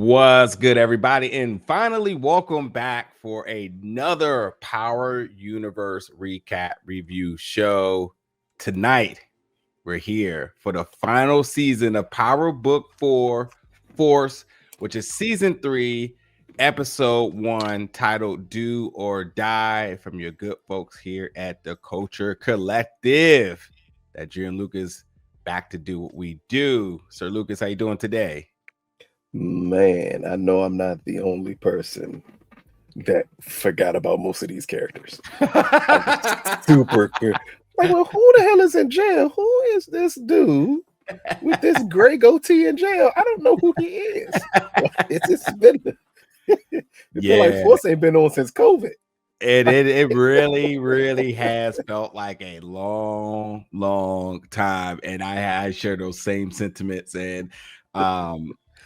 What's good, everybody? And finally, welcome back for another Power Universe recap review show. Tonight, we're here for the final season of Power Book 4 Force, which is season 3, episode 1, titled Do or Die, from your good folks here at the Culture Collective. That Drew and Lucas back to do what we do. Sir Lucas, how you doing today? Man, I know I'm not the only person that forgot about most of these characters. Super good. Like, well, who the hell is in jail? Who is this dude with this gray goatee in jail? I don't know who he is. It's been feel like Force ain't been on since COVID. It really has felt like a long time, and I share those same sentiments. And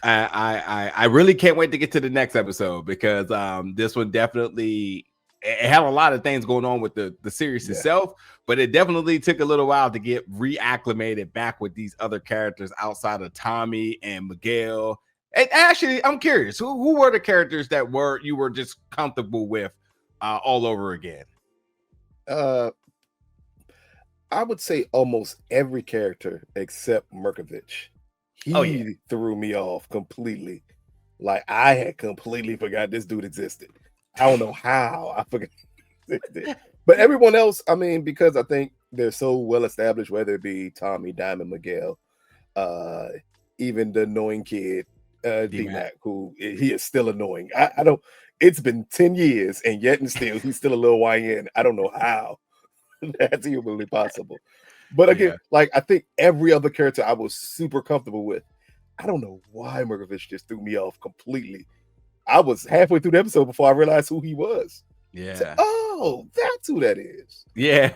I really can't wait to get to the next episode, because this one definitely, it had a lot of things going on with the series itself, but it definitely took a little while to get reacclimated back with these other characters outside of Tommy and Miguel. And actually, I'm curious, who were the characters that you were just comfortable with all over again? I would say almost every character except Markovich. He threw me off completely. Like, I had completely forgot this dude existed. I don't know how I forgot. But everyone else, I mean, because I think they're so well established, whether it be Tommy, Diamond, Miguel, even the annoying kid, D-Mac, who he is still annoying. I don't. It's been 10 years, and yet and still he's still a little YN. I don't know how that's humanly possible. But again, like, I think every other character I was super comfortable with. I don't know why Markovich just threw me off completely. I was halfway through the episode before I realized who he was. Yeah. So, oh, that's who that is. Yeah.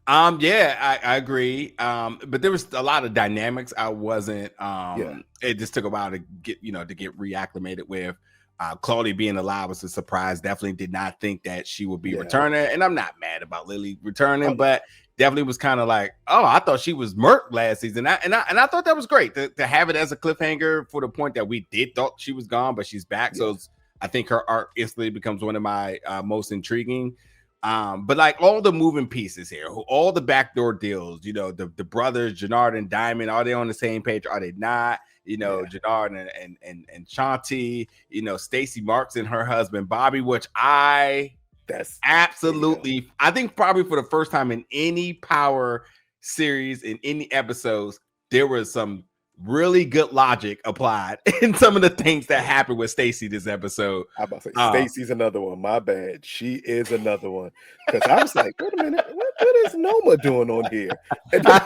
I agree. But there was a lot of dynamics I wasn't. It just took a while to get reacclimated with. Claudia being alive was a surprise. Definitely did not think that she would be returning, and I'm not mad about Lily returning, but definitely was kind of like, oh, I thought she was murked last season, and I thought that was great to have it as a cliffhanger for the point that we did thought she was gone, but she's back. So I think her arc instantly becomes one of my most intriguing. But like, all the moving pieces here, all the backdoor deals, the brothers, Jannard and Diamond, are they on the same page? Are they not? Jannard and Shanti, Stacey Marks and her husband, Bobby, which that's absolutely, I think probably for the first time in any Power series, in any episodes, there was some really good logic applied in some of the things that happened with Stacey this episode. I'm about to say, Stacey's another one. My bad. She is another one. Because I was like, wait a minute, what is Noma doing on here? And then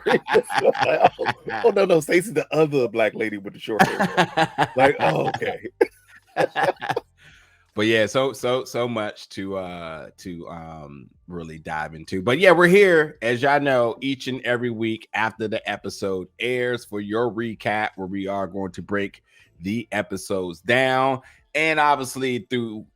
like, oh no, Stacey's the other black lady with the short hair. Like, oh, okay. But yeah, so much to really dive into. But yeah, we're here, as y'all know, each and every week after the episode airs for your recap, where we are going to break the episodes down. And obviously, through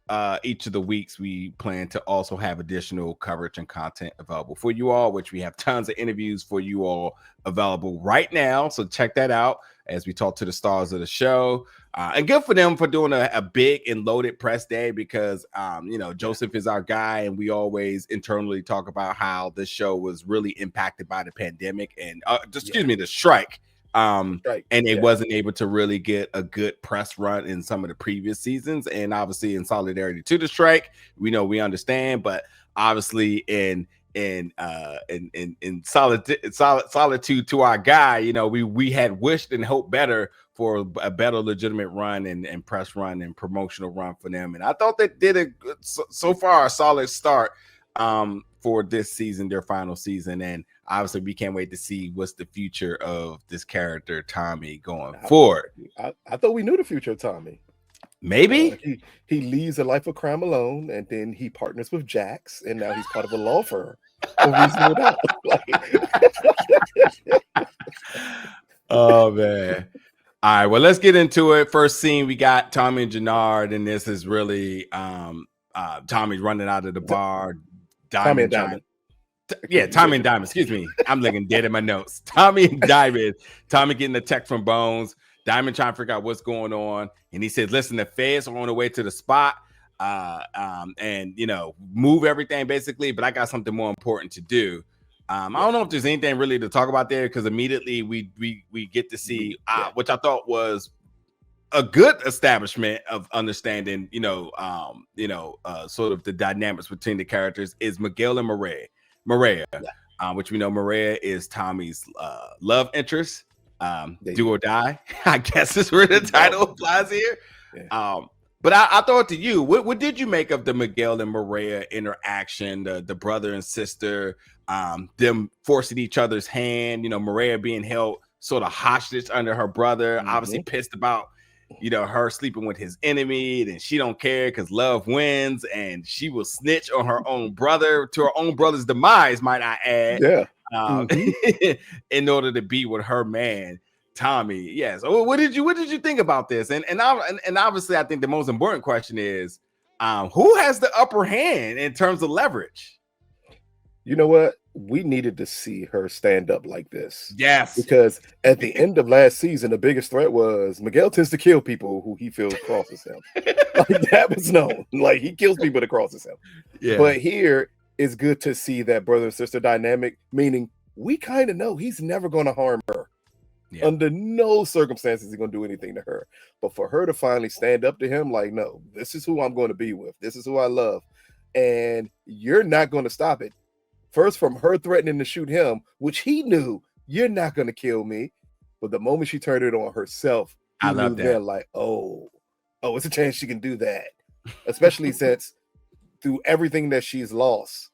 each of the weeks, we plan to also have additional coverage and content available for you all, which we have tons of interviews for you all available right now. So check that out as we talk to the stars of the show. And good for them for doing a big and loaded press day, because, Joseph is our guy, and we always internally talk about how this show was really impacted by the pandemic and, the strike. And it wasn't able to really get a good press run in some of the previous seasons. And obviously, in solidarity to the strike, we understand, but obviously in solitude to our guy, we had wished and hoped better for a better legitimate run and press run and promotional run for them. And I thought they did so far a solid start for this season, their final season. And obviously we can't wait to see what's the future of this character, Tommy, going forward. I thought we knew the future of Tommy. Maybe he leaves a life of crime alone, and then he partners with Jax, and now he's part of a law firm. Oh man. All right, well, let's get into it. First scene, we got Tommy and Jannard, and this is really Tommy's running out of the bar. Tommy and Diamond. Tommy and Diamond. Excuse me. I'm looking dead in my notes. Tommy and Diamond. Tommy getting a text from Bones. Diamond trying to figure out what's going on, and he said, "Listen, the feds are on the way to the spot, and move everything basically. But I got something more important to do." I don't know if there's anything really to talk about there because immediately we get to see which I thought was a good establishment of understanding, sort of the dynamics between the characters is Miguel and Maria, which we know Maria is Tommy's love interest, do or die. I guess is where the title applies here. Yeah. But I throw it to you. What did you make of the Miguel and Maria interaction, the brother and sister, them forcing each other's hand, Maria being held sort of hostage under her brother, obviously pissed about her sleeping with his enemy, and she don't care because love wins, and she will snitch on her own brother to her own brother's demise, might I add, in order to be with her man, Tommy. Yes. So what did you think about this? And obviously, I think the most important question is, who has the upper hand in terms of leverage? You know what? We needed to see her stand up like this. Yes. Because at the end of last season, the biggest threat was Miguel tends to kill people who he feels crosses him. Like that was known. Like he kills people that crosses him. Yeah. But here it's good to see that brother and sister dynamic, meaning we kind of know he's never going to harm her. Yeah. Under no circumstances is he going to do anything to her. But for her to finally stand up to him, like, no, this is who I'm going to be with. This is who I love. And you're not going to stop it. First, from her threatening to shoot him, which he knew, you're not going to kill me. But the moment she turned it on herself, I love that. Like, oh, it's a chance she can do that. Especially since through everything that she's lost,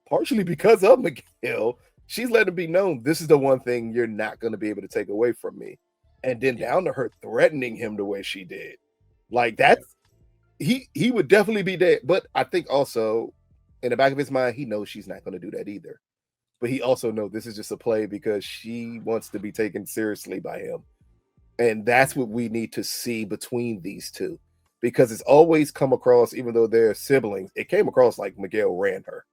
partially because of Miguel, she's let it be known, this is the one thing you're not going to be able to take away from me. And then down to her threatening him the way she did. Like that's, he would definitely be dead. But I think also, in the back of his mind, he knows she's not going to do that either. But he also knows this is just a play because she wants to be taken seriously by him. And that's what we need to see between these two. Because it's always come across, even though they're siblings, it came across like Miguel ran her.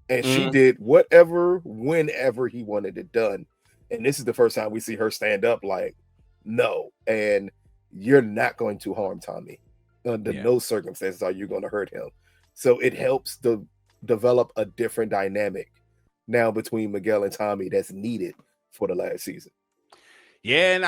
And she did whatever, whenever he wanted it done. And this is the first time we see her stand up like, no. And you're not going to harm Tommy. Under no circumstances are you going to hurt him. So it helps to develop a different dynamic now between Miguel and Tommy that's needed for the last season. Yeah, and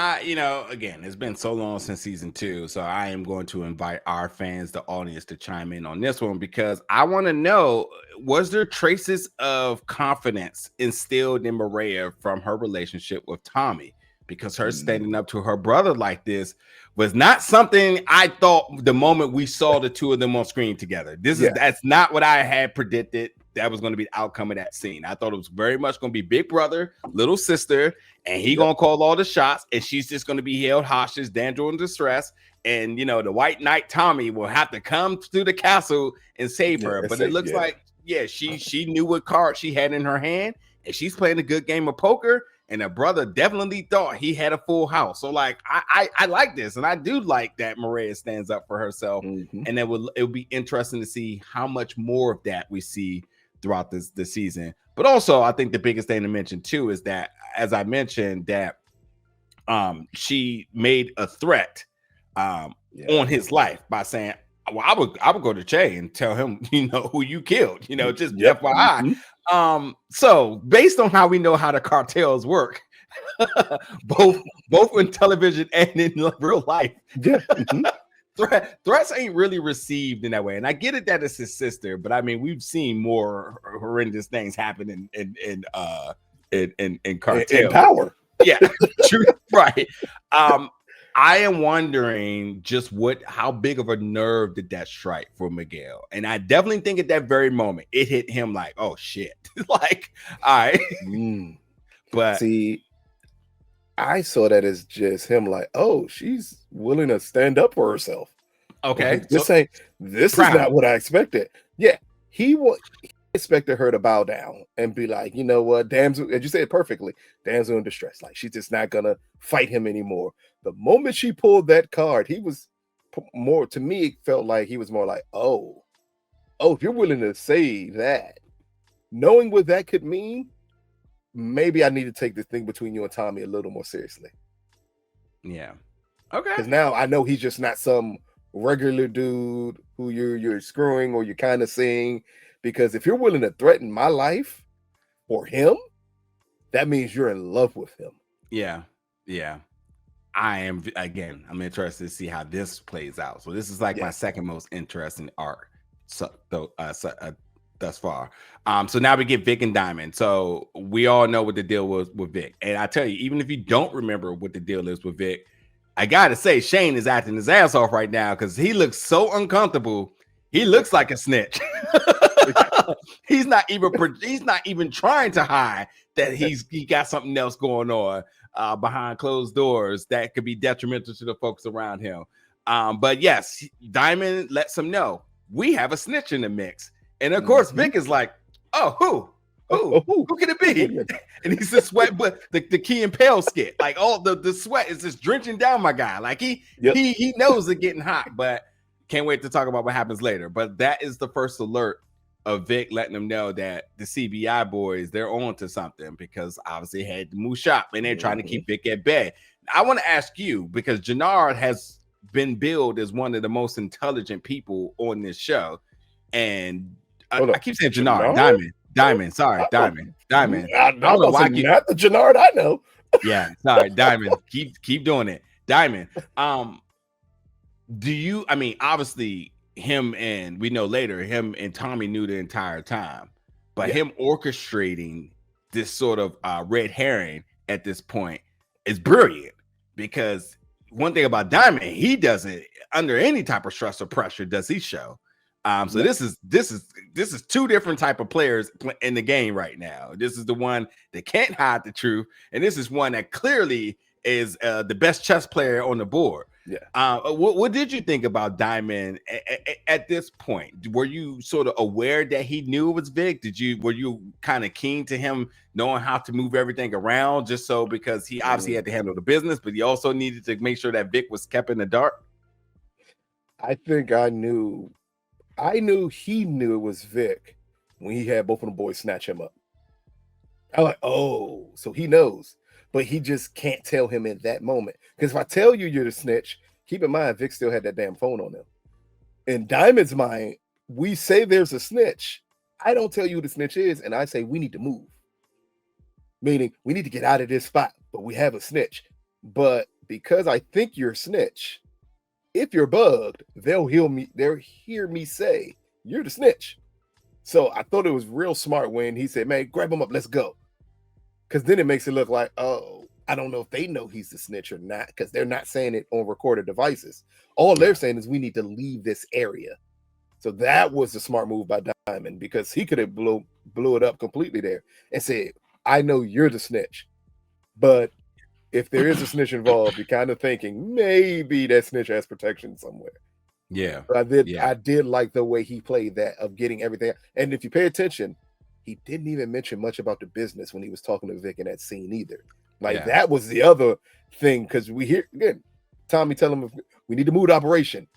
again, it's been so long since season 2, so I am going to invite our fans, the audience, to chime in on this one because I want to know, was there traces of confidence instilled in Maria from her relationship with Tommy? Because her standing up to her brother like this was not something I thought the moment we saw the two of them on screen together. That's not what I had predicted that was going to be the outcome of that scene. I thought it was very much going to be big brother, little sister, and he going to call all the shots, and she's just going to be held hostage, danger and distress, and the white knight Tommy will have to come through the castle and save her. But it looks like she knew what card she had in her hand, and she's playing a good game of poker. And her brother definitely thought he had a full house. So like I like this, and I do like that Maria stands up for herself. And it will be interesting to see how much more of that we see throughout this season. But also, I think the biggest thing to mention too is that, as I mentioned, that she made a threat on his life by saying, well, I would go to Che and tell him, who you killed, just FYI. So based on how we know how the cartels work, both in television and in real life, threats ain't really received in that way. And I get it that it's his sister, but I mean, we've seen more horrendous things happen in cartel. In power. Yeah, true, right. I am wondering just how big of a nerve did that strike for Miguel? And I definitely think at that very moment, it hit him like, oh shit. Like, all right. But see, I saw that as just him like, oh, she's willing to stand up for herself. Okay. Like, this is not what I expected. Yeah, he expected her to bow down and be like, you know what, damsel, as you said perfectly, damsel in distress. Like she's just not gonna fight him anymore. The moment she pulled that card, he was more, to me, it felt like he was more like, oh, if you're willing to say that, knowing what that could mean, maybe I need to take this thing between you and Tommy a little more seriously. Yeah. Okay. Because now I know he's just not some regular dude who you're screwing or you're kind of seeing. Because if you're willing to threaten my life for him, that means you're in love with him. Yeah. I'm interested to see how this plays out. So this is like my second most interesting arc thus far. So now we get Vic and Diamond. So we all know what the deal was with Vic. And I tell you, even if you don't remember what the deal is with Vic, I gotta say Shane is acting his ass off right now because he looks so uncomfortable. He looks like a snitch. He's not even trying to hide that he got something else going on behind closed doors that could be detrimental to the folks around him. But yes, Diamond lets him know we have a snitch in the mix. And of course, Vic is like, oh, who could it be? And he's the sweat, but the Key and Peele skit, like all the sweat is just drenching down my guy. Like he knows it's getting hot, but can't wait to talk about what happens later. But that is the first alert of Vic letting them know that the CBI boys, they're on to something because obviously had to move shop and they're trying to keep Vic at bay. I want to ask you, because Jannard has been billed as one of the most intelligent people on this show. And I keep saying Jannard. Diamond. Sorry, Diamond. I don't know why not the Jannard I know. Yeah, sorry, Diamond. Keep doing it. Diamond. Obviously him and we know later him and Tommy knew the entire time, but him orchestrating this sort of red herring at this point is brilliant, because one thing about Diamond, he doesn't under any type of stress or pressure does he show. So this is two different type of players in the game right now. This is the one that can't hide the truth, and this is one that clearly is the best chess player on the board. What did you think about Diamond at this point? Were you sort of aware that he knew it was Vic? Were you kind of keen to him knowing how to move everything around, just so because he obviously had to handle the business, but he also needed to make sure that Vic was kept in the dark? I think I knew he knew it was Vic when he had both of the boys snatch him up. I'm like, oh, so he knows, but he just can't tell him in that moment. Because if I tell you you're the snitch, keep in mind Vic still had that damn phone on him. In Diamond's mind, we say there's a snitch. I don't tell you who the snitch is, and I say we need to move. Meaning we need to get out of this spot, but we have a snitch. But because I think you're a snitch, if you're bugged, they'll hear me say you're the snitch. So I thought it was real smart when he said, man, grab him up, let's go. Because then it makes it look like, oh, I don't know if they know he's the snitch or not, because they're not saying it on recorded devices. All they're saying is we need to leave this area. So that was a smart move by Diamond, because he could have blew it up completely there and said, I know you're the snitch, but if there is a snitch involved, you're kind of thinking maybe that snitch has protection somewhere. Yeah. But I did like the way he played that of getting everything. And if you pay attention, he didn't even mention much about the business when he was talking to Vic in that scene either. Like that was the other thing, because we hear again, Tommy tell him we need to move the operation.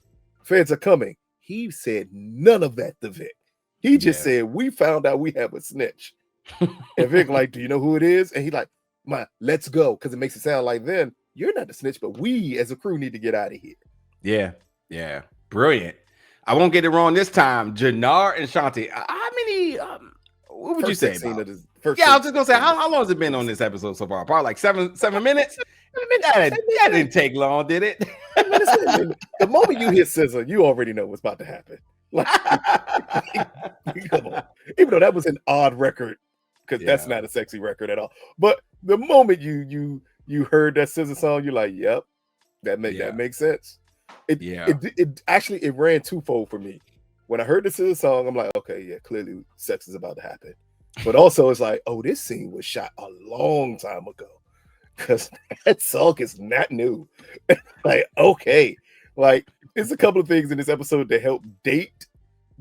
Feds are coming. He said none of that to Vic. He just said, we found out we have a snitch. And Vic like, do you know who it is? And he like, let's go, because it makes it sound like then you're not the snitch, but we as a crew need to get out of here. Yeah, brilliant. I won't get it wrong this time. Jannard and Shanti, how many? What would you say? I was just gonna say, how long has it been on this episode so far? Probably like 7 minutes. That didn't take long, did it? The moment you hit scissor, you already know what's about to happen. Like, come on. Even though that was an odd record, because that's not a sexy record at all. But the moment you heard that scissor song, you're like, yep, that makes sense. It actually ran twofold for me. When I heard the scissor song, I'm like, okay, yeah, clearly sex is about to happen. But also it's like, oh, this scene was shot a long time ago, because that song is not new. Like, okay, like there's a couple of things in this episode that help date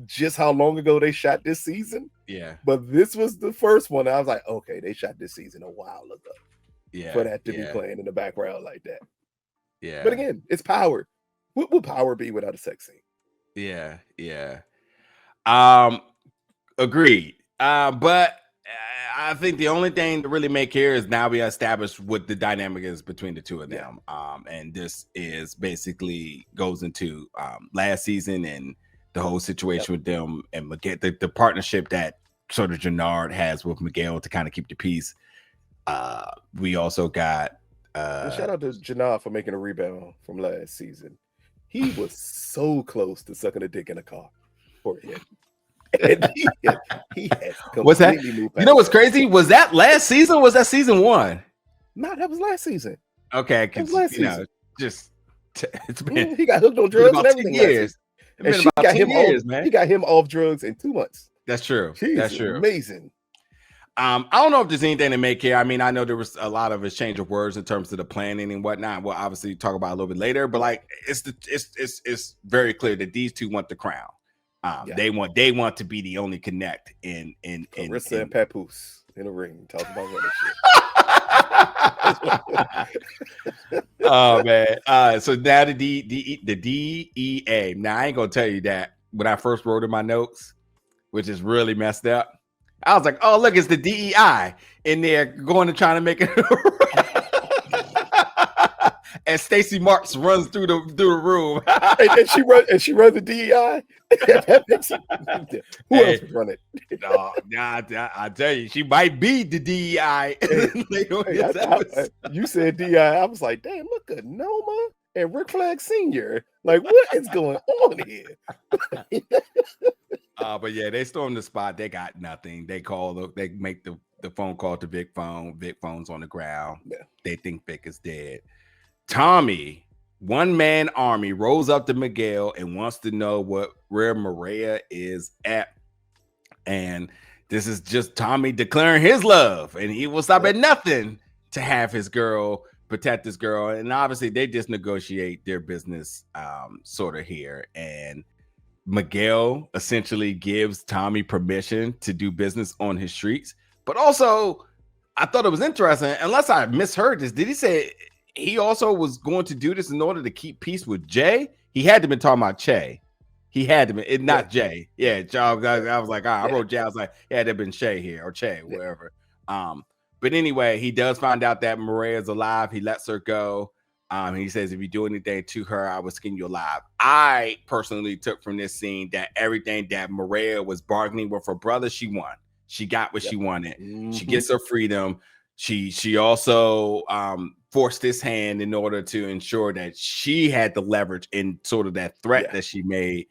just how long ago they shot this season. Yeah. But this was the first one. I was like, okay, they shot this season a while ago. Yeah. For that to be playing in the background like that. Yeah. But again, it's power. What would power be without a sex scene? Yeah. Agreed. But I think the only thing to really make here is now we established what the dynamic is between the two of them. And this is basically goes into last season and the whole situation with them and Miguel, the partnership that sort of Jannard has with Miguel to kind of keep the peace. We also got shout out to Jannard for making a rebound from last season. He was so close to sucking a dick in a car for him. And he has what's that? You know what's crazy? Was that last season? Or was that season 1? No, that was last season. Okay, because it's been he got hooked on drugs and everything. Years. And she got him years, man. He got him off drugs in 2 months. That's true. Jeez, that's true. Amazing. I don't know if there's anything to make here. I mean, I know there was a lot of exchange of words in terms of the planning and whatnot. We'll obviously talk about it a little bit later, but like it's very clear that these two want the crown. They want to be the only connect in Carissa and Papoose in a ring. Talk about that shit. Oh man. So now the DEA. Now I ain't gonna tell you that when I first wrote in my notes, which is really messed up. I was like, oh look, it's the DEI in there going to trying to make it. And Stacey Marks runs through the room, and she runs the DEI. Who else would run it? No, I tell you, she might be the DEI. You said DEI. I was like, damn, look at Noma and Rick Flag Sr. Like, what is going on here? But yeah, they stormed the spot. They got nothing. They make the phone call to Vic phone. Vic phone's on the ground. Yeah. They think Vic is dead. Tommy, one-man army, rolls up to Miguel and wants to know where Maria is at. And this is just Tommy declaring his love. And he will stop at nothing to have his girl, protect his girl. And obviously, they just negotiate their business sort of here. And Miguel essentially gives Tommy permission to do business on his streets. But also, I thought it was interesting, unless I misheard this, did he say he also was going to do this in order to keep peace with Jay? He had to be talking about Che. He had to be, not Jay. Yeah, I was like, I wrote Jay. I was like, it had to have been Che here or Che, wherever. But anyway, he does find out that Maria is alive. He lets her go. He says, if you do anything to her, I will skin you alive. I personally took from this scene that everything that Maria was bargaining with her brother, she won. She got what she wanted. Mm-hmm. She gets her freedom. She also forced his hand in order to ensure that she had the leverage in sort of that threat that she made.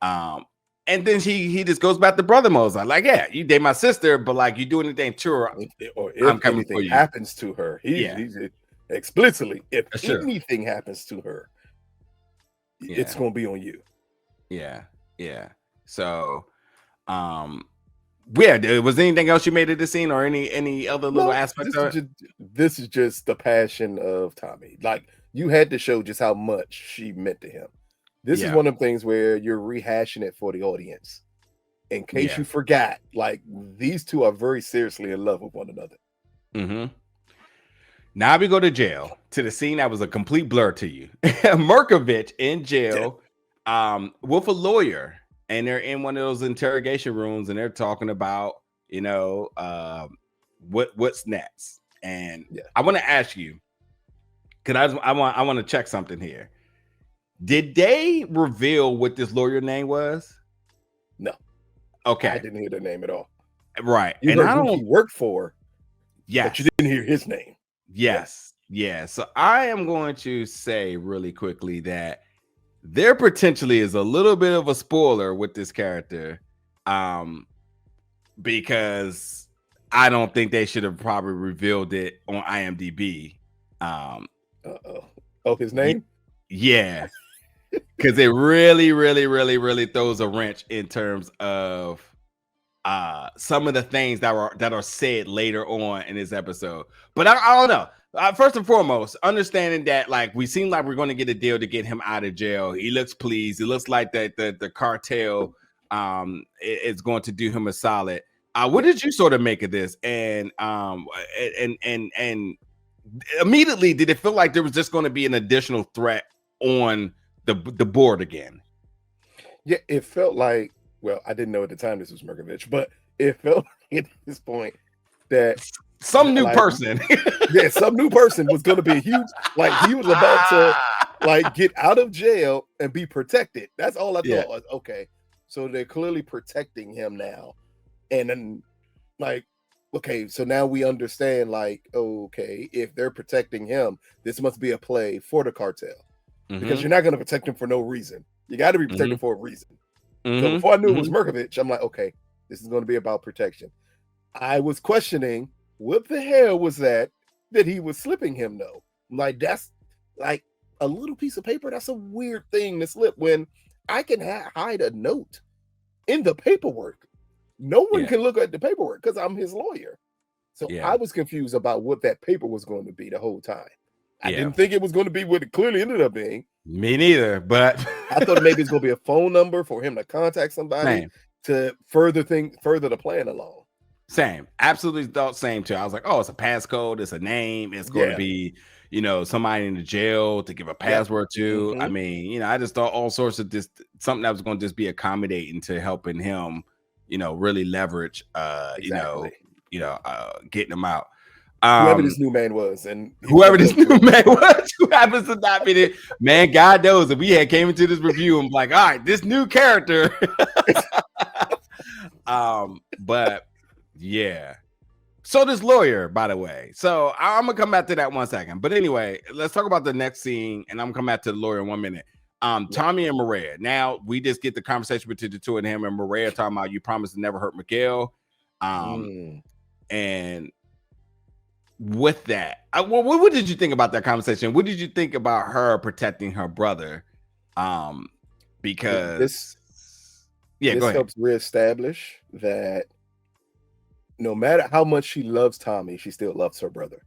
And then he just goes back to brother mode. Like, yeah, you date my sister, but like you do anything to her, or if I'm coming for you. Happens to her, he's explicitly, if anything happens to her, it's gonna be on you. Yeah. So, was anything else you made of the scene, or any other little aspects of it? This is just the passion of Tommy. Like, you had to show just how much she meant to him. This is one of the things where you're rehashing it for the audience. In case you forgot, like, these two are very seriously in love with one another. Mm-hmm. Now we go to jail, to the scene that was a complete blur to you. Markovich in jail with a lawyer, and they're in one of those interrogation rooms, and they're talking about, what's next. And I want to ask you, because I want to check something here. Did they reveal what this lawyer name was? No. Okay. I didn't hear the name at all. Right. You and I don't know who he worked for. Yes. But you didn't hear his name. Yes. Yeah. So I am going to say really quickly that there potentially is a little bit of a spoiler with this character. Because I don't think they should have probably revealed it on IMDb. Oh, his name? Yeah. Because it really, really, really, really throws a wrench in terms of some of the things that are said later on in this episode. But I don't know. First and foremost, understanding that like we seem like we're going to get a deal to get him out of jail. He looks pleased. It looks like that the cartel is going to do him a solid. What did you sort of make of this? And immediately, did it feel like there was just going to be an additional threat on the board again? Yeah, it felt like, well, I didn't know at the time this was Markovich, but it felt like at this point that some new person, some new person was going to be huge. Like he was about to like get out of jail and be protected. That's all I thought. Like, okay, so they're clearly protecting him now, and then like, okay, so now we understand. Like, okay, if they're protecting him, this must be a play for the cartel because you're not going to protect him for no reason. You got to be protected for a reason. So before I knew it was Markovich, I'm like, okay, this is going to be about protection. I was questioning what the hell was that he was slipping him though. Like that's like a little piece of paper. That's a weird thing to slip when I can hide a note in the paperwork. No one can look at the paperwork because I'm his lawyer. So I was confused about what that paper was going to be the whole time. I didn't think it was going to be what it clearly ended up being. Me neither, but I thought maybe it's going to be a phone number for him to contact somebody to further the plan along. Same, absolutely thought same too. I was like, oh, it's a passcode, it's a name, it's going to be, somebody in the jail to give a password to. I mean, I just thought all sorts of just something that was going to just be accommodating to helping him, really leverage, getting him out. Whoever this new man was, and whoever this new man was, who happens to not be there, man, God knows if we had came into this review, I'm like, all right, this new character. But yeah. So this lawyer, by the way. So I'm gonna come back to that 1 second. But anyway, let's talk about the next scene, and I'm gonna come back to the lawyer in 1 minute. Tommy and Maria. Now we just get the conversation between the two of him and Maria talking about you promised to never hurt Miguel. And with that, what did you think about that conversation? What did you think about her protecting her brother? Because this go ahead. Helps reestablish that no matter how much she loves Tommy, she still loves her brother.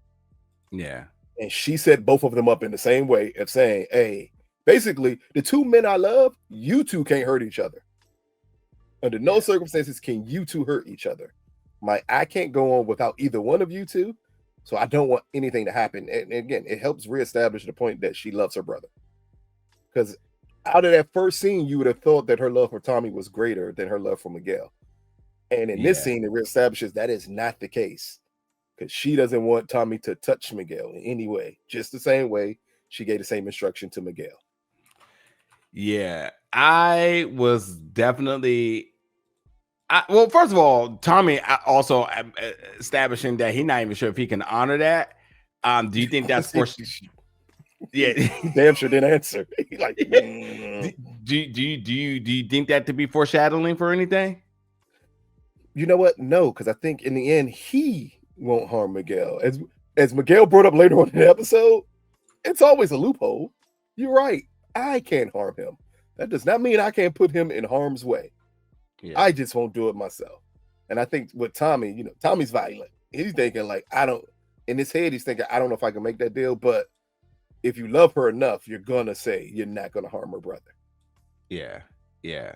Yeah. And she set both of them up in the same way of saying, hey, basically, the two men I love, you two can't hurt each other. Under no circumstances can you two hurt each other. I can't go on without either one of you two. So I don't want anything to happen. And again, it helps reestablish the point that she loves her brother. Because out of that first scene, you would have thought that her love for Tommy was greater than her love for Miguel. And in this scene, it reestablishes that is not the case. Because she doesn't want Tommy to touch Miguel in any way. Just the same way she gave the same instruction to Miguel. Yeah, I was definitely... well, first of all, Tommy also establishing that he's not even sure if he can honor that. Do you think that's for? Yeah, damn sure didn't answer. Like, do you think that to be foreshadowing for anything? You know what? No, because I think in the end he won't harm Miguel. As Miguel brought up later on in the episode, it's always a loophole. You're right. I can't harm him. That does not mean I can't put him in harm's way. Yeah. I just won't do it myself. And I think with Tommy, Tommy's violent. He's thinking like, in his head, he's thinking, I don't know if I can make that deal, but if you love her enough, you're going to say you're not going to harm her brother. Yeah. Yeah.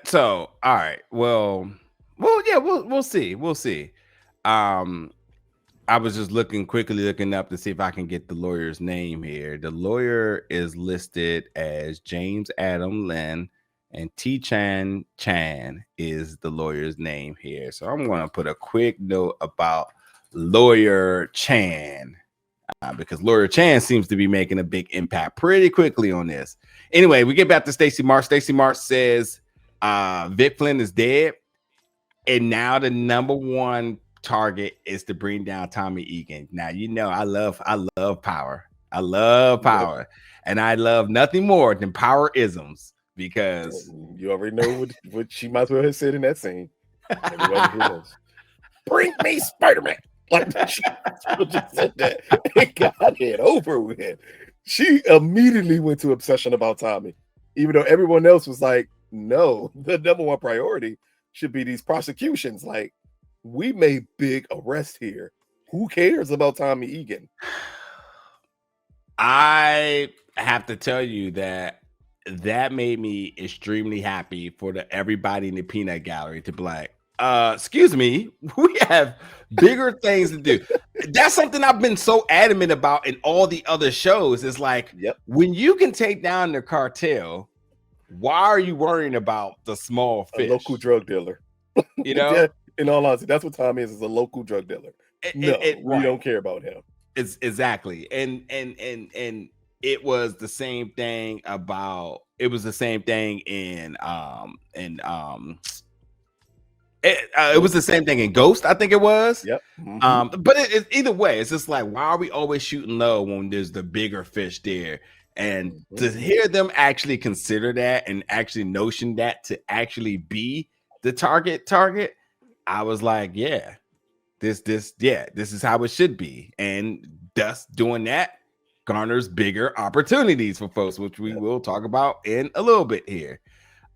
So, all right. Well, yeah, we'll see. We'll see. I was just quickly looking up to see if I can get the lawyer's name here. The lawyer is listed as James Adam Lynn, and T-Chan Chan is the lawyer's name here. So I'm going to put a quick note about Lawyer Chan because Lawyer Chan seems to be making a big impact pretty quickly on this. Anyway, we get back to Stacey Marsh. Stacey Marsh says Vic Flynn is dead, and now the number one target is to bring down Tommy Egan. Now, I love power. I love power. And I love nothing more than power isms because you already know what she might as well have said in that scene. Bring me Spider-Man. Like she just said that. It got it over with. She immediately went to obsession about Tommy, even though everyone else was like, no, the number one priority should be these prosecutions. Like, we made big arrest here. Who cares about Tommy Egan? I have to tell you that made me extremely happy for everybody in the peanut gallery to be like, excuse me, we have bigger things to do. That's something I've been so adamant about in all the other shows. It's like, when you can take down the cartel, why are you worrying about the small fish? A local drug dealer. You know, in all honesty, that's what Tommy is a local drug dealer. We don't care about him. It's exactly. And it was the same thing it was the same thing in it was the same thing in Ghost, I think it was. Yep. But either way, it's just like, why are we always shooting low when there's the bigger fish there? And to hear them actually consider that and actually notion that to actually be the target, I was like, yeah, this is how it should be. And thus doing that garners bigger opportunities for folks, which we will talk about in a little bit here.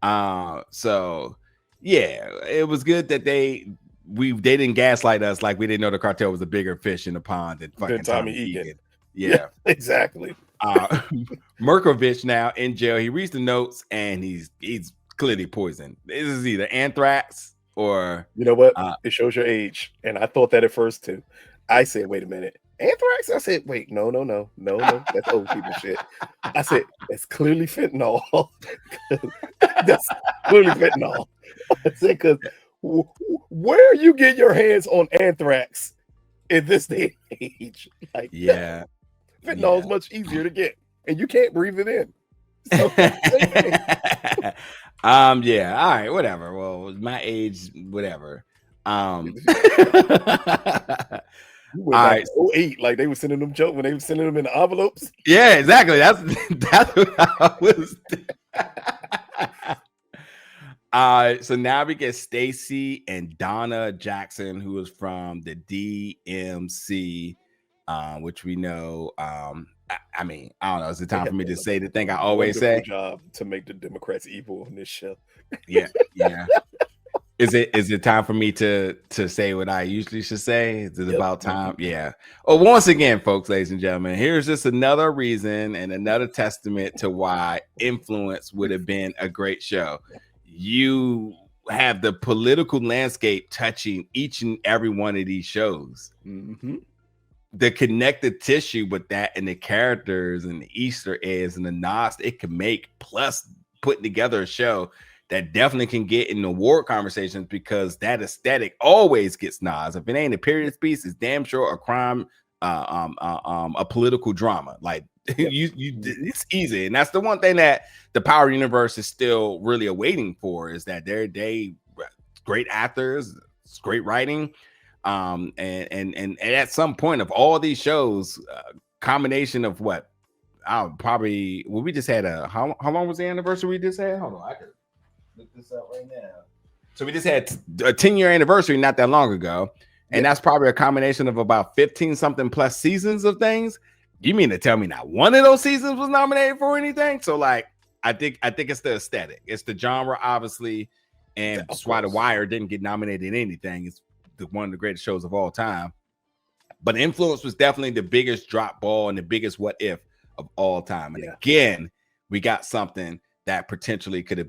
So yeah, it was good that they didn't gaslight us like we didn't know the cartel was a bigger fish in the pond than fucking Tommy Egan. Yeah, exactly. Marquez now in jail. He reads the notes and he's clearly poisoned. This is either anthrax or, you know what? It shows your age. And I thought that at first too. I said, wait a minute. Anthrax? I said, wait, no. That's old people shit. I said, that's clearly fentanyl. That's clearly fentanyl. I said, because where you get your hands on anthrax in this day and age? Like, yeah. Fentanyl is much easier to get, and you can't breathe it in. So, yeah, all right, whatever. Well, my age, whatever. You went back to 08, like they were sending them jokes when they were sending them in the envelopes. Yeah, exactly. That's what I was. So now we get Stacy and Donna Jackson, who is from the DMC, which we know. I mean, I don't know. Is it time for me to say the thing I always say? Job to make the Democrats evil on this show. Yeah. Is it time for me to say what I usually should say? Is it about time? Yeah. Well, once again, folks, ladies and gentlemen, here's just another reason and another testament to why Influence would have been a great show. You have the political landscape touching each and every one of these shows. The connective tissue with that and the characters and the Easter eggs and the nods it can make, plus putting together a show that definitely can get in the award conversations, because that aesthetic always gets nods. If it ain't a period piece, it's damn sure a crime, a political drama. Like it's easy, and that's the one thing that the Power universe is still really awaiting for, is that they great actors, it's great writing, and at some point of all these shows, combination of what we just had how long was the anniversary we just had? Hold on, I could look this up right now. So we just had a 10-year anniversary not that long ago, and that's probably a combination of about 15 something plus seasons of things. You mean to tell me not one of those seasons was nominated for anything? So like, I think it's the aesthetic, it's the genre, obviously, and that's why The Wire didn't get nominated in anything. It's one of the greatest shows of all time. But Influence was definitely the biggest drop ball and the biggest what if of all time. And again, we got something that potentially could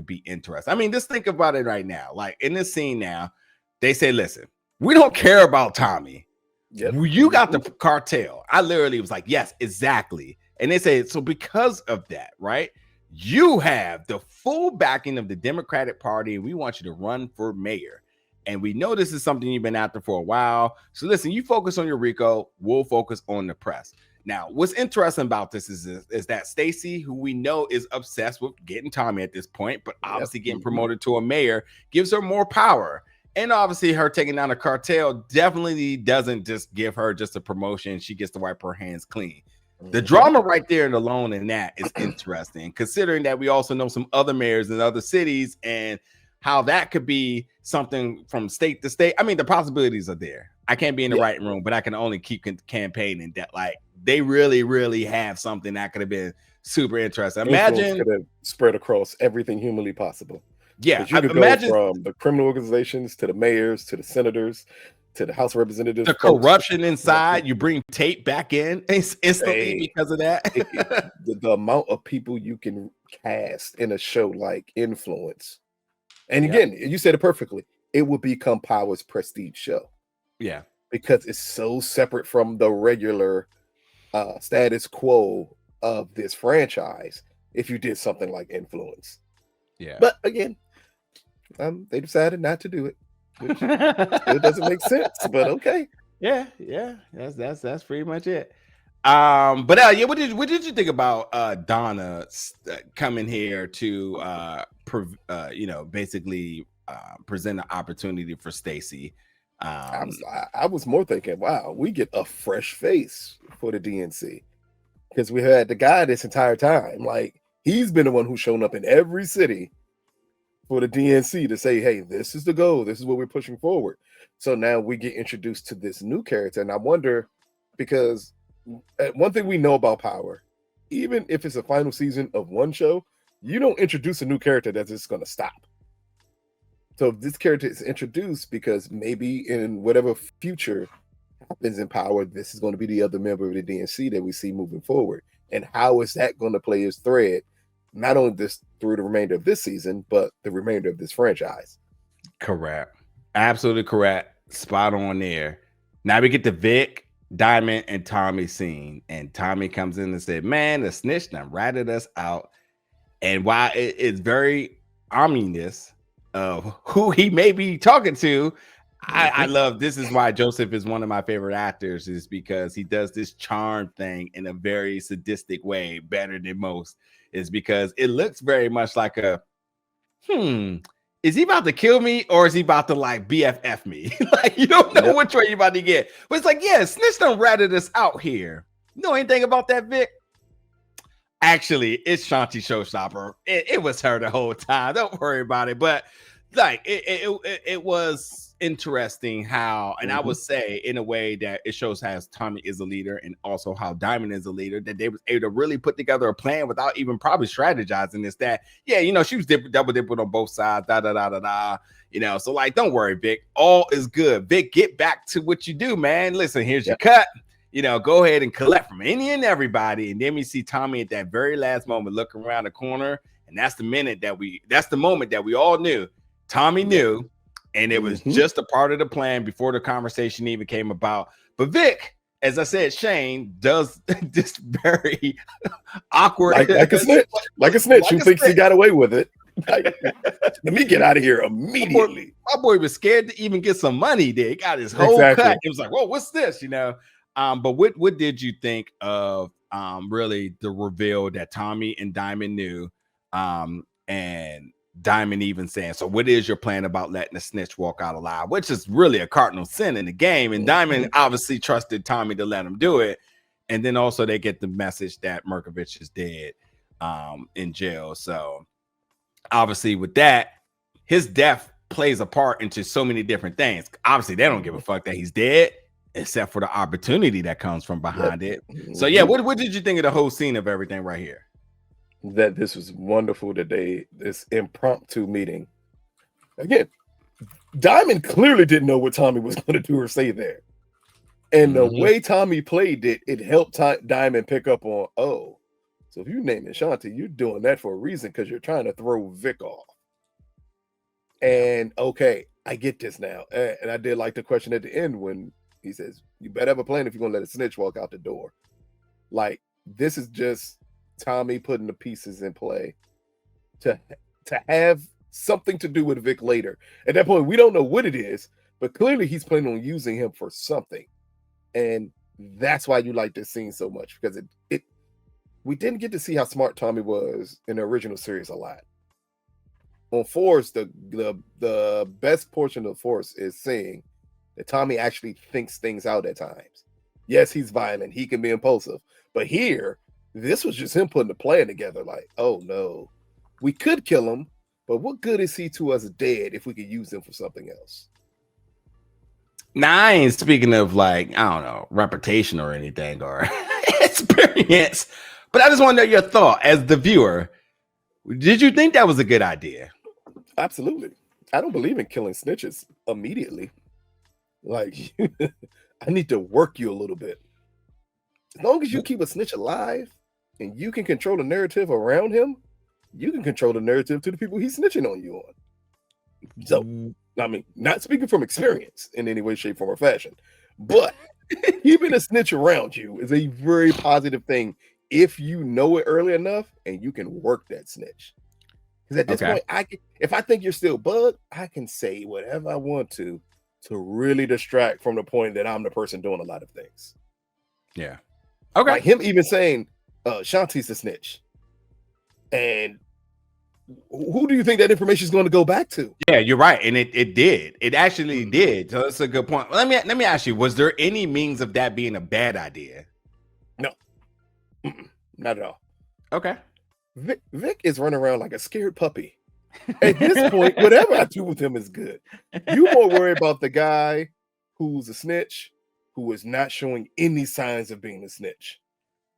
be interesting. I mean, just think about it right now. Like in this scene now, they say, listen, we don't care about Tommy. You got the cartel. I literally was like, yes, exactly. And they say, so because of that, right, you have the full backing of the Democratic Party, and we want you to run for mayor. And we know this is something you've been after for a while. So listen, you focus on your RICO, we'll focus on the press. Now, what's interesting about this is that Stacy, who we know is obsessed with getting Tommy at this point, but obviously getting promoted to a mayor gives her more power. And obviously her taking down a cartel definitely doesn't just give her just a promotion. She gets to wipe her hands clean. The drama right there and alone in that is interesting, considering that we also know some other mayors in other cities and how that could be something from state to state. I mean, the possibilities are there. I can't be in the right room, but I can only keep campaigning that like they really, really have something that could have been super interesting. Imagine could have spread across everything humanly possible. Yeah, you could imagine go from the criminal organizations to the mayors to the senators to the House of Representatives. The corruption inside, you bring Tate back in instantly because of that. The amount of people you can cast in a show like Influence. And again, you said it perfectly. It will become Power's prestige show. Yeah. Because it's so separate from the regular status quo of this franchise. if you did something like Influence. Yeah. But again, they decided not to do it, which still doesn't make sense, but okay. Yeah. That's pretty much it. But yeah, what did you think about Donna coming here to basically present an opportunity for Stacy? I was more thinking, wow, we get a fresh face for the DNC, because we had the guy this entire time. Like, he's been the one who's shown up in every city for the DNC to say, hey, this is the goal, this is what we're pushing forward. So now we get introduced to this new character, and I wonder, because one thing we know about Power, even if it's a final season of one show, you don't introduce a new character that's just going to stop. So if this character is introduced because maybe in whatever future happens in Power, this is going to be the other member of the DNC that we see moving forward. And how is that going to play his thread, not only this through the remainder of this season, but the remainder of this franchise? Correct. Absolutely correct. Spot on there. Now we get the Vic, Diamond, and Tommy scene. And Tommy comes in and said, man, the snitch done ratted us out. And while it's very ominous of who he may be talking to, I love, this is why Joseph is one of my favorite actors, is because he does this charm thing in a very sadistic way, better than most, is because it looks very much like a, is he about to kill me or is he about to like BFF me? Like, you don't know which way you're about to get. But it's like, yeah, snitch done ratted us out here. You know anything about that, Vic? Actually, it's Shanti Showstopper. It was her the whole time. Don't worry about it. But like, it was interesting how, and I would say in a way that it shows how Tommy is a leader and also how Diamond is a leader, that they was able to really put together a plan without even probably strategizing this, that, yeah, you know, she was double dipping on both sides, you know, so like, don't worry, Vic, all is good. Vic, get back to what you do, man. Listen, here's your cut. You know, go ahead and collect from any and everybody. And then we see Tommy at that very last moment looking around the corner. And that's the moment that we all knew. Tommy knew, and it was just a part of the plan before the conversation even came about. But Vic, as I said, Shane does this very awkward, like a snitch who thinks he got away with it. Like, let me get out of here immediately. My boy was scared to even get some money there. He got his whole cut. It was like, whoa, what's this? You know. But what did you think of really the reveal that Tommy and Diamond knew, and Diamond even saying, so what is your plan about letting the snitch walk out alive, which is really a cardinal sin in the game. And Diamond obviously trusted Tommy to let him do it. And then also they get the message that Markovich is dead in jail. So obviously with that, his death plays a part into so many different things. Obviously they don't give a fuck that he's dead, except for the opportunity that comes from behind it. So yeah, what did you think of the whole scene of everything right here? That this was wonderful today, this impromptu meeting. Again, Diamond clearly didn't know what Tommy was going to do or say there. And the way Tommy played it, it helped Diamond pick up on, oh, so if you name it Shanti, you're doing that for a reason, because you're trying to throw Vic off. And okay, I get this now. And I did like the question at the end when he says, you better have a plan if you're going to let a snitch walk out the door. Like, this is just Tommy putting the pieces in play to have something to do with Vic later. At that point, we don't know what it is, but clearly he's planning on using him for something. And that's why you like this scene so much, because we didn't get to see how smart Tommy was in the original series a lot. On Force, the best portion of Force is seeing that Tommy actually thinks things out at times. Yes, he's violent. He can be impulsive. But here, this was just him putting the plan together. Like, oh no, we could kill him, but what good is he to us dead if we could use him for something else? Now, I ain't speaking of like, I don't know, reputation or anything or experience, but I just want to know your thought as the viewer. Did you think that was a good idea? Absolutely. I don't believe in killing snitches immediately. Like, I need to work you a little bit. As long as you keep a snitch alive and you can control the narrative around him, you can control the narrative to the people he's snitching on you on. So, I mean, not speaking from experience in any way, shape, form, or fashion, but keeping a snitch around you is a very positive thing, if you know it early enough and you can work that snitch. Because at this point, if I think you're still bugged, I can say whatever I want to really distract from the point that I'm the person doing a lot of things. Yeah. Okay. Like him even saying, Shanti's the snitch. And who do you think that information is going to go back to? Yeah, you're right. And it did. It actually did. So that's a good point. Let me ask you, was there any means of that being a bad idea? No. Not at all. Okay. Vic is running around like a scared puppy. At this point, whatever I do with him is good. You more worry about the guy who's a snitch, who is not showing any signs of being a snitch.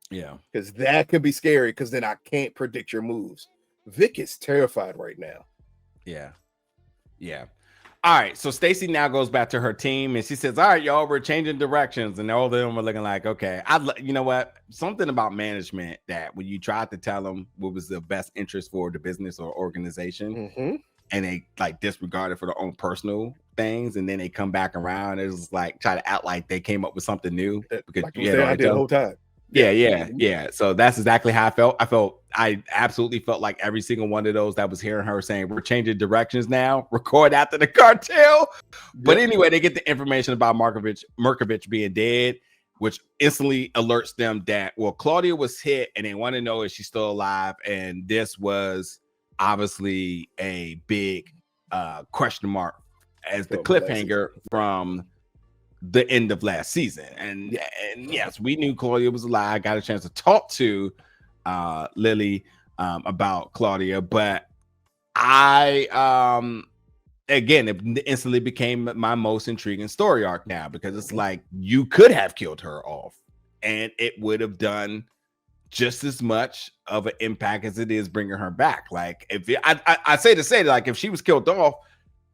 Yeah. Because that could be scary, because then I can't predict your moves. Vic is terrified right now. Yeah. Yeah. All right. So Stacy now goes back to her team and she says, all right, y'all, we're changing directions. And all of them are looking like, okay, you know what? Something about management that when you tried to tell them what was the best interest for the business or organization, and they like disregard it for their own personal things, and then they come back around and it's like try to act like they came up with something new because like I did the whole time. Yeah. So that's exactly how I felt. I absolutely felt like every single one of those that was hearing her saying, we're changing directions now, record after the cartel. But anyway, they get the information about Markovich being dead, which instantly alerts them that, well, Claudia was hit and they want to know if she's still alive. And this was obviously a big question mark as the cliffhanger from the end of last season. And yes, we knew Claudia was alive. I got a chance to talk to Lily about Claudia, but I again, it instantly became my most intriguing story arc now, because it's like you could have killed her off and it would have done just as much of an impact as it is bringing her back. Like if I say like if she was killed off,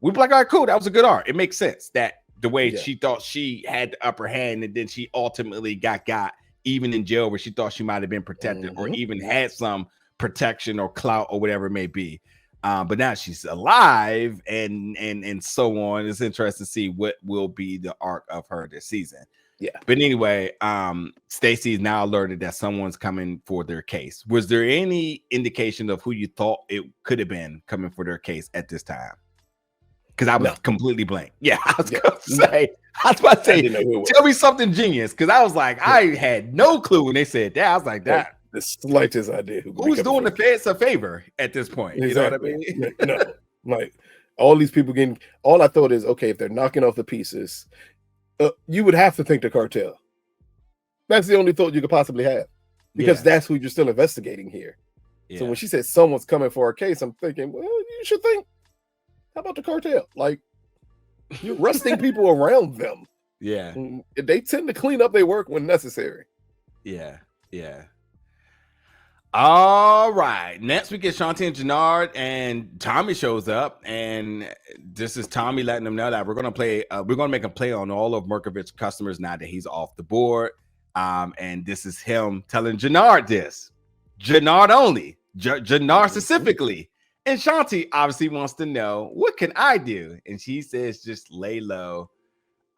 we'd be like, all right, cool, that was a good arc. It makes sense that the way she thought she had the upper hand, and then she ultimately got even in jail where she thought she might have been protected or even had some protection or clout or whatever it may be. But now she's alive and so on. It's interesting to see what will be the arc of her this season. Yeah. But anyway, Stacy is now alerted that someone's coming for their case. Was there any indication of who you thought it could have been coming for their case at this time? Because I was completely blank. Yeah, I was about to say, tell me something genius. Because I was like, I had no clue when they said that. I was like, that the slightest idea. Who's doing the feds a favor at this point? Exactly. You know what I mean? No, like all these people getting. All I thought is, okay, if they're knocking off the pieces, you would have to think the cartel. That's the only thought you could possibly have, because that's who you're still investigating here. So when she said someone's coming for our case, I'm thinking, well, you should think, how about the cartel? Like, you're arresting people around them. Yeah. They tend to clean up their work when necessary. Yeah. All right. Next we get Shanti and Jannard, and Tommy shows up, and this is Tommy letting them know that we're gonna make a play on all of Markovich's customers now that he's off the board. And this is him telling Jannard this. Jannard only. Jannard specifically. And Shanti obviously wants to know, what can I do? And she says, just lay low.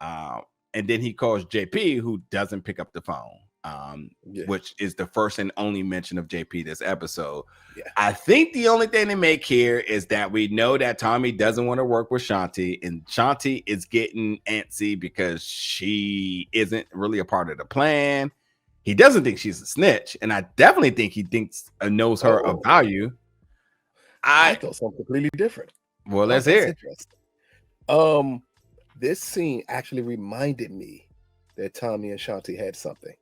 And then he calls JP, who doesn't pick up the phone, which is the first and only mention of JP this episode. I think the only thing they make here is that we know that Tommy doesn't want to work with Shanti, and Shanti is getting antsy because she isn't really a part of the plan. He doesn't think she's a snitch, and I definitely think he knows her of value. I thought something completely different. Well, let's hear it. This scene actually reminded me that Tommy and Shanti had something,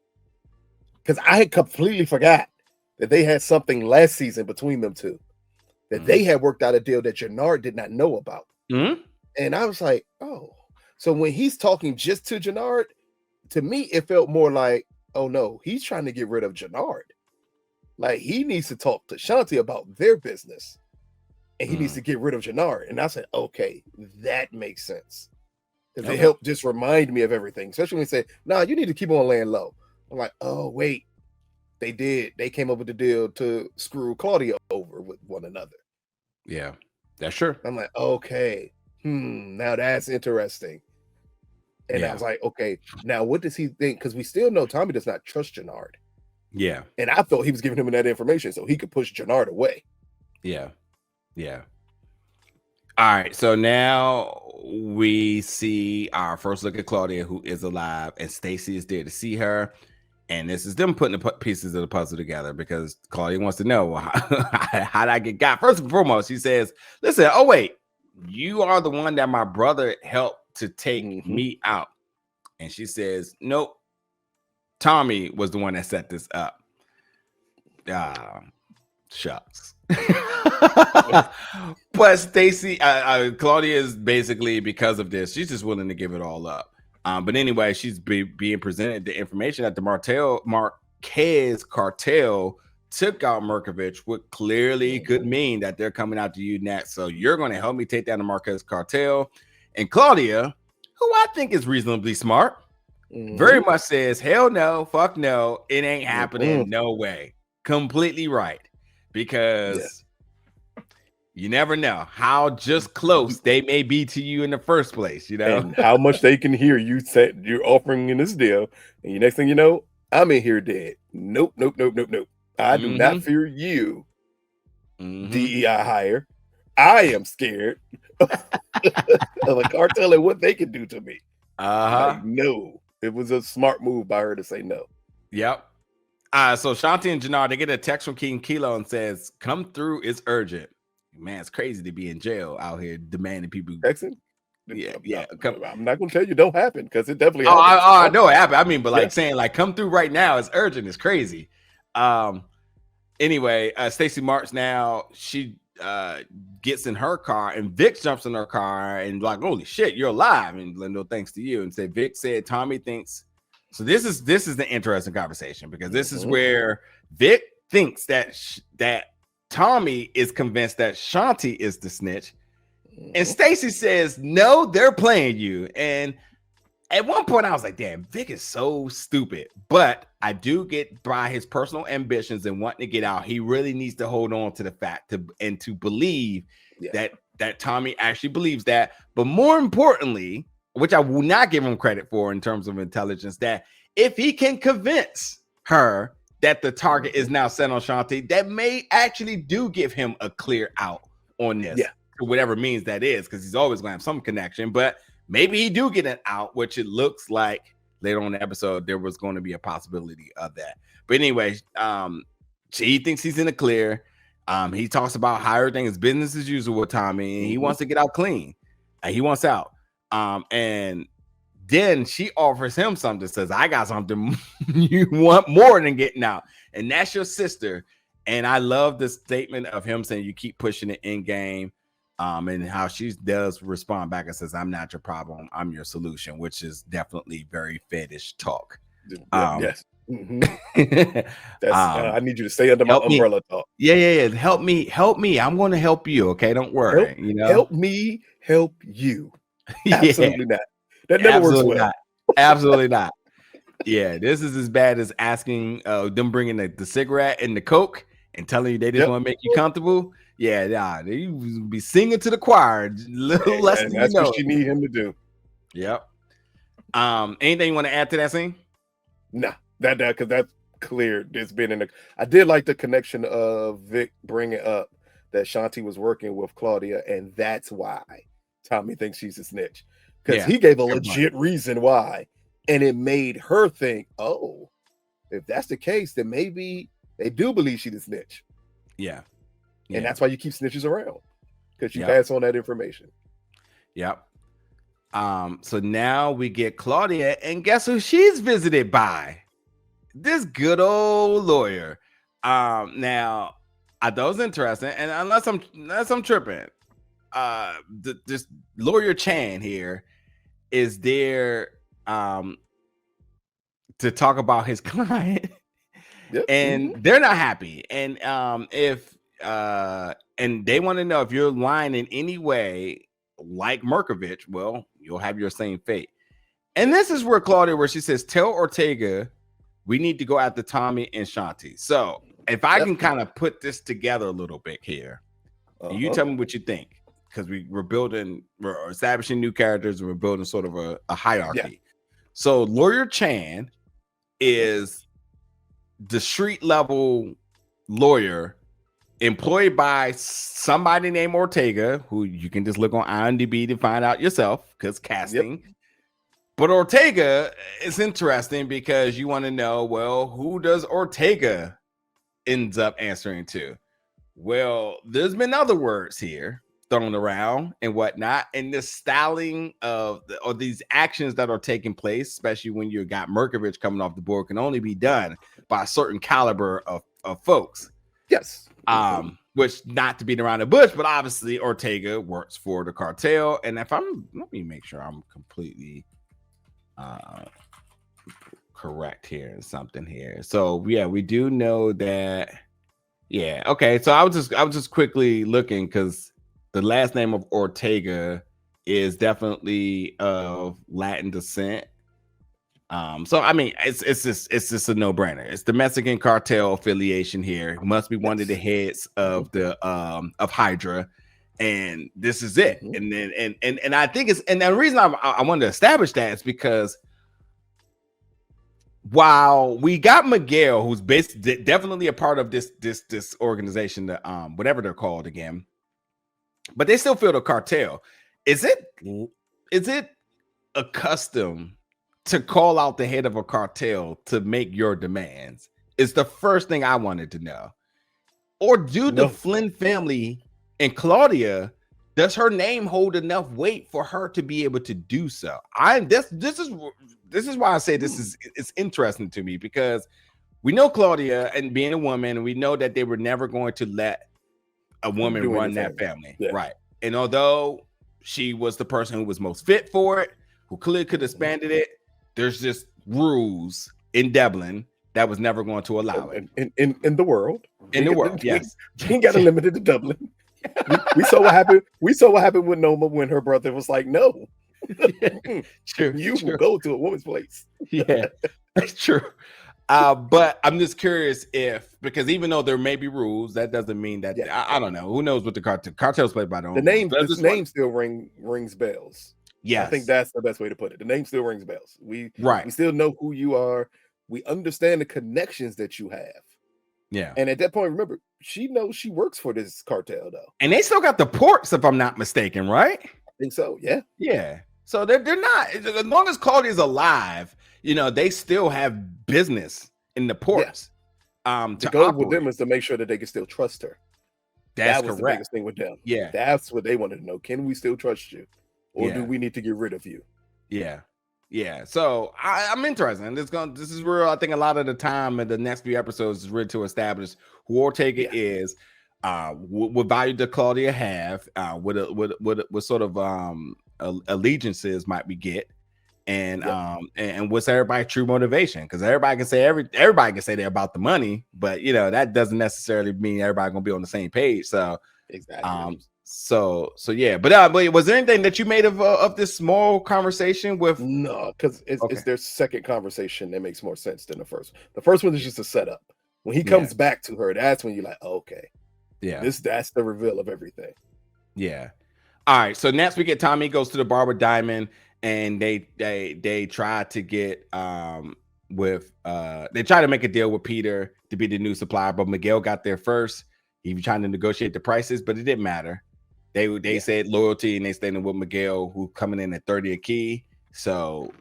because I had completely forgot that they had something last season between them two, that they had worked out a deal that Jannard did not know about. And I was like, oh, so when he's talking just to Jannard, to me, it felt more like, oh no, he's trying to get rid of Jannard. Like, he needs to talk to Shanti about their business, and he needs to get rid of Jannard. And I said, okay, that makes sense. Because they helped just remind me of everything, especially when they say, nah, you need to keep on laying low. I'm like, oh, wait, they did. They came up with the deal to screw Claudia over with one another. Yeah, that's true. I'm like, okay, now that's interesting. And I was like, okay, now what does he think? Because we still know Tommy does not trust Jannard. Yeah. And I thought he was giving him that information so he could push Jannard away. Yeah. Yeah. All right. So now we see our first look at Claudia, who is alive, and Stacy is there to see her. And this is them putting the pieces of the puzzle together because Claudia wants to know, well, how did I get got? First and foremost, she says, listen, oh, wait, you are the one that my brother helped to take me out. And she says, nope, Tommy was the one that set this up. Shucks. But Stacy, Claudia is basically, because of this, she's just willing to give it all up. But anyway, she's being presented the information that the Marquez Cartel took out Markovich, which clearly could mean that they're coming out to you next. So you're going to help me take down the Marquez Cartel. And Claudia, who I think is reasonably smart, very much says, hell no, fuck no, it ain't happening, no way. Completely right. Because you never know how just close they may be to you in the first place, you know, and how much they can hear you say you're offering in this deal, and the next thing you know, I'm in here dead. Nope. I do not fear you, DEI hire. I am scared of the cartel and what they can do to me. Like, no, it was a smart move by her to say no. Yep. So Shanti and Jannard, they get a text from King Kilo and says, come through, it's urgent. Man, it's crazy to be in jail out here demanding people. Texting? Yeah. I'm not going to tell you don't happen because it definitely happens. I know it happened. I mean, but like saying like come through right now is urgent. It's crazy. Anyway, Stacy March now, she gets in her car and Vic jumps in her car and like, holy shit, you're alive. And Lindo, thanks to you. And say Vic said Tommy thinks. So this is the interesting conversation because this is where Vic thinks that Tommy is convinced that Shanti is the snitch, and Stacy says no, they're playing you. And at one point, I was like, "Damn, Vic is so stupid." But I do get by his personal ambitions and wanting to get out. He really needs to hold on to the fact to believe that Tommy actually believes that. But more importantly, which I will not give him credit for in terms of intelligence, that if he can convince her that the target is now set on Shanti, that may actually do give him a clear out on this, whatever means that is, because he's always going to have some connection. But maybe he do get an out, which it looks like later on in the episode there was going to be a possibility of that. But anyway, he thinks he's in the clear. He talks about how everything is business as usual with Tommy, and he wants to get out clean. He wants out. And then she offers him something, says, I got something you want more than getting out. And that's your sister. And I love the statement of him saying, you keep pushing it in game. And how she does respond back and says, I'm not your problem, I'm your solution, which is definitely very fetish talk. Yes. I need you to stay under my umbrella talk. Yeah. Help me. I'm going to help you. Okay. Don't worry. Help me help you. Absolutely not. That never works well. Absolutely not. Yeah, this is as bad as asking them bringing the cigarette and the Coke and telling you they just want to make you comfortable. Yeah, they be singing to the choir. Little less than that's what you need him to do. Yep. Anything you want to add to that scene? Nah, that because that's clear. It's been I did like the connection of Vic bringing up that Shanti was working with Claudia, and that's why Tommy thinks she's a snitch. Because he gave a legit reason why, and it made her think, oh, if that's the case, then maybe they do believe she's a snitch. Yeah. And that's why you keep snitches around, because you pass on that information. Yep. So now we get Claudia, and guess who she's visited by? This good old lawyer. Now I thought it was interesting, and unless I'm tripping, this lawyer Chan here is there to talk about his client. And they're not happy, and and they want to know if you're lying in any way like Markovich, well, you'll have your same fate. And this is where Claudia, where she says, tell Ortega we need to go after Tommy and Shanti. So if I can kind of put this together a little bit here, and you tell me what you think, because we're establishing new characters, and we're building sort of a hierarchy. So lawyer Chan is the street level lawyer employed by somebody named Ortega, who you can just look on IMDb to find out yourself because casting. Yep. But Ortega is interesting because you want to know, well, who does Ortega ends up answering to? Well, there's been other words here thrown around and whatnot, and the styling of these actions that are taking place, especially when you got Markovich coming off the board, can only be done by a certain caliber of folks. Yes. Which, not to beat around the bush, but obviously Ortega works for the cartel. And let me make sure I'm completely correct here in something here. So yeah, we do know that. Yeah. Okay. So I was just quickly looking because the last name of Ortega is definitely of Latin descent. So I mean, it's just a no-brainer. It's the Mexican cartel affiliation here. It must be one of the heads of the of Hydra, and this is it. And then and I think it's, and the reason I wanted to establish that is because while we got Miguel, who's basically definitely a part of this organization, the whatever they're called again, but they still feel the cartel. Is it a custom to call out the head of a cartel to make your demands? Is the first thing I wanted to know. Or do the Flynn family and Claudia, does her name hold enough weight for her to be able to do so? This is why I say it's interesting to me, because we know Claudia, and being a woman, we know that they were never going to let a woman run that family. Yeah. Right. And although she was the person who was most fit for it, who clearly could have expanded it, there's just rules in Dublin that was never going to allow it. In the world. In the world, yes. She ain't got to limit it to Dublin. We saw what happened. We saw what happened with Noma when her brother was like, no. True. You will go to a woman's place. Yeah, that's true. But I'm just curious because even though there may be rules, that doesn't mean that I don't know. Who knows what the cartel's played by their own. The name still rings bells. Yeah, I think that's the best way to put it. The name still rings bells. We we still know who you are. We understand the connections that you have. Yeah. And at that point, remember, she knows she works for this cartel though. And they still got the ports, if I'm not mistaken, right? I think so. Yeah. Yeah. So they're not, as long as Claudia's alive, they still have business in the ports. Yeah. The goal with them is to make sure that they can still trust her. That was correct. The biggest thing with them. Yeah. That's what they wanted to know. Can we still trust you? Or do we need to get rid of you? Yeah. Yeah. So I'm interested. This is where I think a lot of the time in the next few episodes is really to establish who Ortega is, what value does Claudia have, what sort of allegiances might we get, and what's everybody's true motivation? Because everybody can say they're about the money, but that doesn't necessarily mean everybody gonna be on the same page. So exactly. So yeah, but was there anything that you made of this small conversation with? No, because it's their second conversation that makes more sense than the first. The first one is just a setup. When he comes back to her, that's when you're like, okay, that's the reveal of everything. Yeah. All right. So next we get Tommy goes to the bar with Diamond, and they try to get they try to make a deal with Peter to be the new supplier, but Miguel got there first. He was trying to negotiate the prices, but it didn't matter. They said loyalty, and they stayed with Miguel, who coming in at 30 a key. So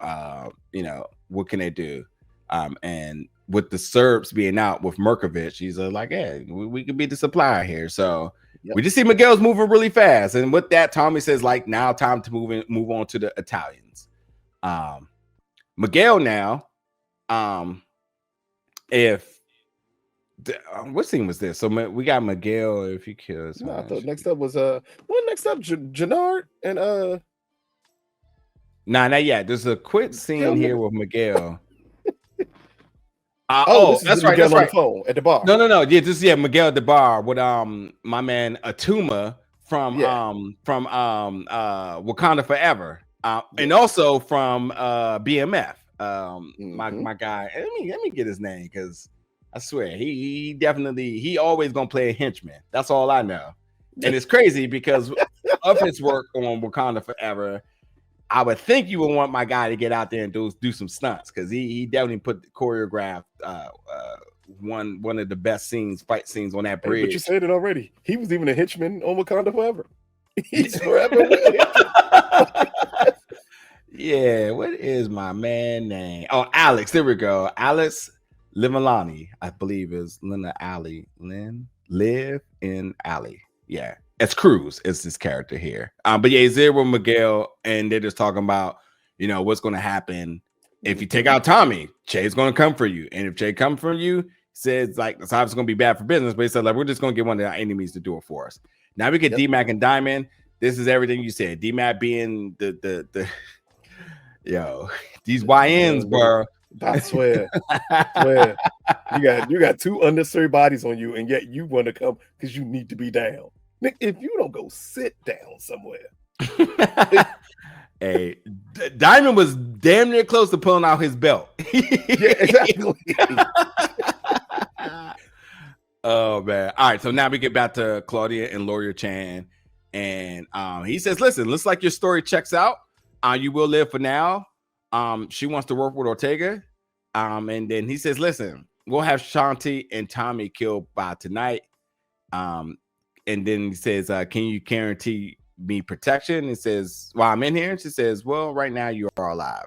what can they do? And with the Serbs being out with Markovich, he's like, yeah, we could be the supplier here. So we just see Miguel's moving really fast. And with that, Tommy says, like, now time to move on to the Italians. Miguel now, what scene was this? So we got Miguel. If he kills, I thought next up was Jannard and Nah, not yet. There's a quick scene here with Miguel. That's right. That's right. Phone at the bar. No. Yeah, Miguel at the bar with my man Atuma from Wakanda Forever, and also from BMF. My guy. Let me get his name, because I swear he always gonna play a henchman. That's all I know. And it's crazy because of his work on Wakanda Forever, I would think you would want my guy to get out there and do some stunts, because he definitely choreographed one of the best fight scenes on that bridge. But you said it already. He was even a henchman on Wakanda Forever. He's forever with a Yeah, what is my man name? Oh, Alex. There we go. Alex Limalani, I believe is Lena Alley. Live in Alley. Yeah, it's Cruz. It's this character here. But yeah, he's there with Miguel, and they're just talking about, you know, what's going to happen if you take out Tommy. Che's going to come for you, and if Che comes for you, says like it's obviously going to be bad for business. But he said like we're just going to get one of our enemies to do it for us. Now we get D-Mac and Diamond. This is everything you said. D-Mac being the yo, these YNs, bro. I swear. You got two unnecessary bodies on you, and yet you want to come because you need to be down. Nick, if you don't go sit down somewhere. Hey, Diamond was damn near close to pulling out his belt. Yeah, exactly. Oh man. All right, so now we get back to Claudia and Lawyer Chan, and he says, listen, looks like your story checks out. You will live for now. She wants to work with Ortega. And then he says, listen, we'll have Shanti and Tommy killed by tonight. And then he says, can you guarantee me protection? He says, well, I'm in here. And she says, well, right now you are alive.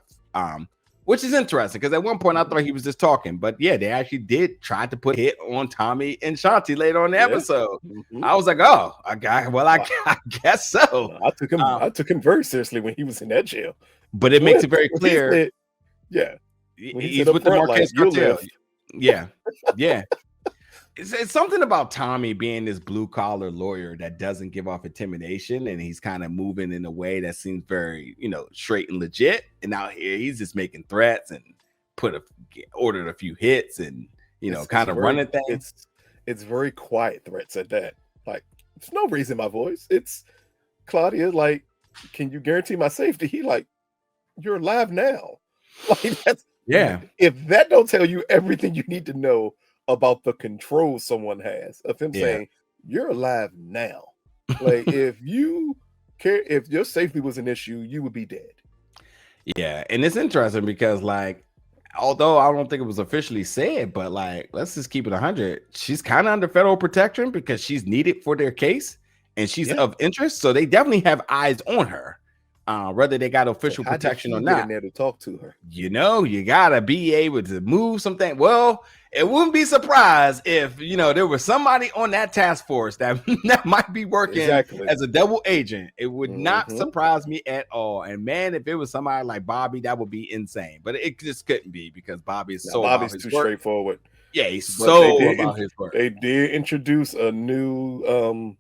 Which is interesting because at one point I thought he was just talking, but yeah, they actually did try to put a hit on Tommy and Shanti later on the episode. Mm-hmm. I was like, oh, I guess so. I took him very seriously when he was in that jail. But it makes it very clear. He's with the Marquez Cartel. Yeah. It's something about Tommy being this blue collar lawyer that doesn't give off intimidation, and he's kind of moving in a way that seems very, straight and legit. And out here, he's just making threats and ordered a few hits and kind of running things. It's very quiet threats at that. Like, there's no raising my voice. It's Claudia. Like, can you guarantee my safety? He like, you're alive now. Like that's If that don't tell you everything you need to know about the control someone has of him saying you're alive now. Like if your safety was an issue, you would be dead. Yeah, and it's interesting because like, although I don't think it was officially said, but like, let's just keep it 100. She's kind of under federal protection because she's needed for their case and she's of interest. So they definitely have eyes on her. Whether they got official protection or not. In there to talk to her. You gotta be able to move something. Well, it wouldn't be surprised if there was somebody on that task force that might be working as a double agent. It would not surprise me at all. And man, if it was somebody like Bobby, that would be insane. But it just couldn't be because Bobby's too straightforward. Yeah, he's so about his work. They did introduce a new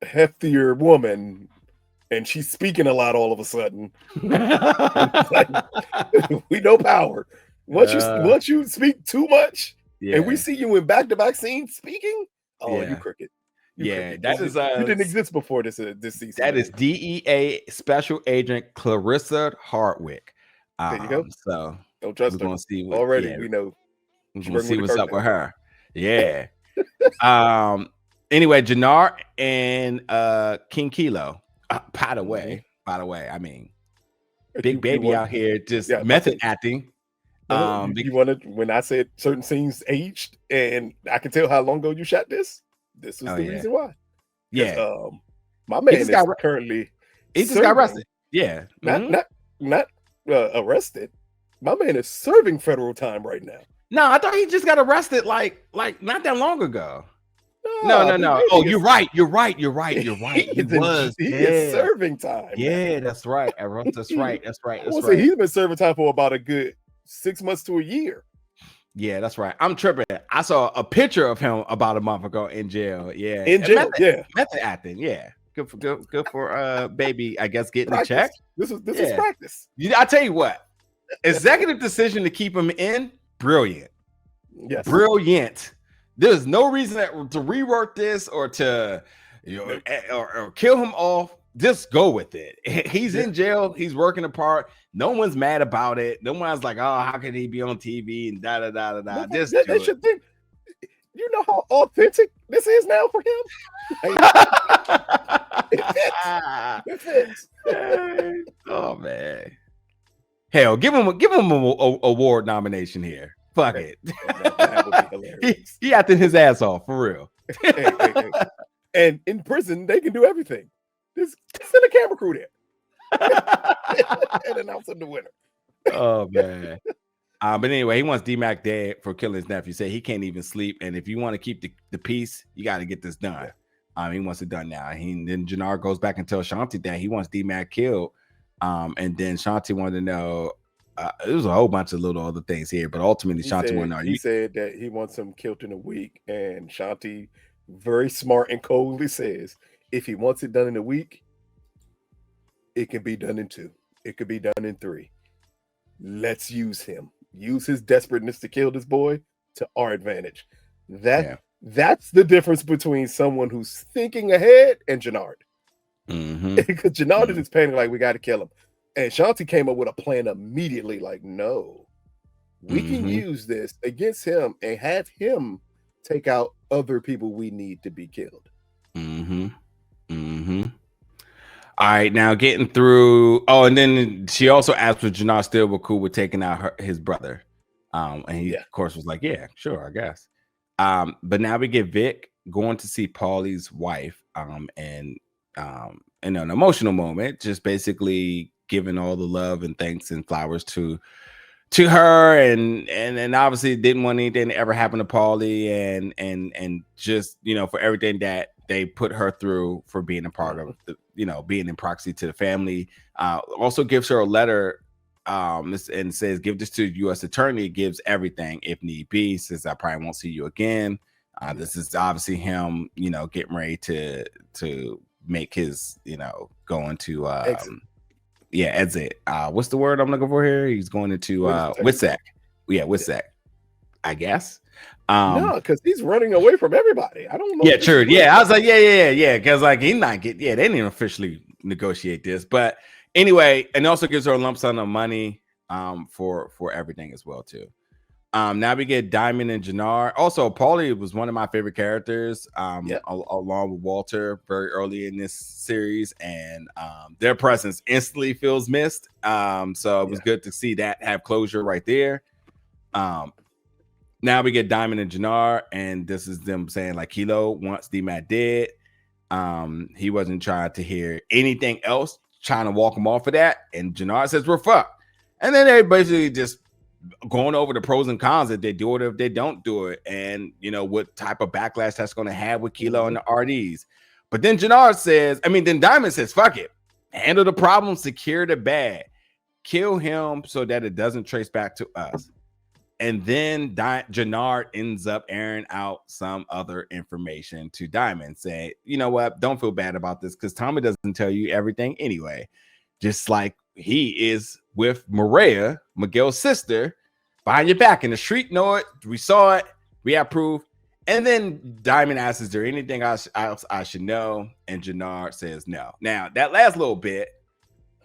heftier woman, and she's speaking a lot all of a sudden. Like, we know power. Once you speak too much, and we see you in back-to-back scenes speaking, you crooked. That is you didn't exist before this season. That is DEA Special Agent Clarissa Hardwick. There you go. So don't trust her. Gonna see what, already. We know. We're gonna see what's up with her. Yeah. Anyway, Jannar and King Kilo. By the way, I mean, Big Baby out here just method acting. You wanted when I said certain scenes aged, and I can tell how long ago you shot this. This was the reason why. Yeah, my man is currently he just got arrested. Yeah, not arrested. My man is serving federal time right now. No, I thought he just got arrested like not that long ago. No. Oh, you're right. He is serving time. Yeah, that's right. That's right. He's been serving time for about a good 6 months to a year. Yeah, that's right. I'm tripping. I saw a picture of him about a month ago in jail. Yeah, in jail. Method acting. Yeah, good for Baby. I guess getting practice. A check. This is practice. I tell you what, executive decision to keep him in, brilliant. Yes, brilliant. There's no reason to rework this or to or kill him off. Just go with it. He's in jail. He's working apart. No one's mad about it. No one's like, oh, how can he be on TV and da da da da da. They should think. You know how authentic this is now for him. It fits. Oh man. Hell, give him a award nomination here. Fuck it. That would be hilarious. He acting his ass off for real. Hey. And in prison, they can do everything. Just send a camera crew there and announce him the winner. Oh man. But anyway, he wants D-Mac dead for killing his nephew. Say he can't even sleep, and if you want to keep the peace, you got to get this done. He wants it done now. Then Jannar goes back and tells Shanti that he wants D-Mac killed. And then Shanti wanted to know. There's a whole bunch of little other things here, but ultimately Shanti wanted to know. He said that he wants him killed in a week, and Shanti, very smart and coldly, says if he wants it done in a week, it can be done in 2. It could be done in 3. Let's use him. Use his desperateness to kill this boy to our advantage. That's the difference between someone who's thinking ahead and Jannard. Because Jannard is panicking like, we got to kill him. And Shanti came up with a plan immediately, like, no, we can use this against him and have him take out other people we need to be killed. All right, now getting through. Oh, and then she also asked if Jannar still were cool with taking out his brother. And he, of course, was like, yeah, sure, I guess. But now we get Vic going to see Paulie's wife and in an emotional moment, just basically giving all the love and thanks and flowers to her, and obviously didn't want anything to ever happen to Paulie, and just, for everything that they put her through for being a part of the, being in proxy to the family. Also gives her a letter and says, give this to the U.S. attorney, gives everything if need be, says I probably won't see you again. This is obviously him, getting ready to make his, go into exit. What's the word I'm looking for here? He's going into WITSEC. WITSEC, I guess. No, because he's running away from everybody. I don't know. Yeah, true. Yeah, I was like, yeah, because like he's not getting. Yeah, they didn't officially negotiate this, but anyway, and also gives her a lump sum of money for everything as well too. Now we get Diamond and Jannar. Also, Paulie was one of my favorite characters, along with Walter, very early in this series, and their presence instantly feels missed. So it was good to see that have closure right there. Now we get Diamond and Jannar, and this is them saying like Kilo wants D-Mac dead. He wasn't trying to hear anything else, trying to walk him off of that. And Jannar says we're fucked. And then they basically just going over the pros and cons if they do it or if they don't do it, and what type of backlash that's going to have with Kilo and the RDs. But then Jannar says, then Diamond says, fuck it, handle the problem, secure the bag, kill him so that it doesn't trace back to us. And then Jannar ends up airing out some other information to Diamond, saying, you know what, don't feel bad about this because Tommy doesn't tell you everything anyway. Just like he is with Maria, Miguel's sister, behind your back in the street. Know it. We saw it. We have proof. And then Diamond asks, is there anything else I should know? And Jannar says no. Now, that last little bit,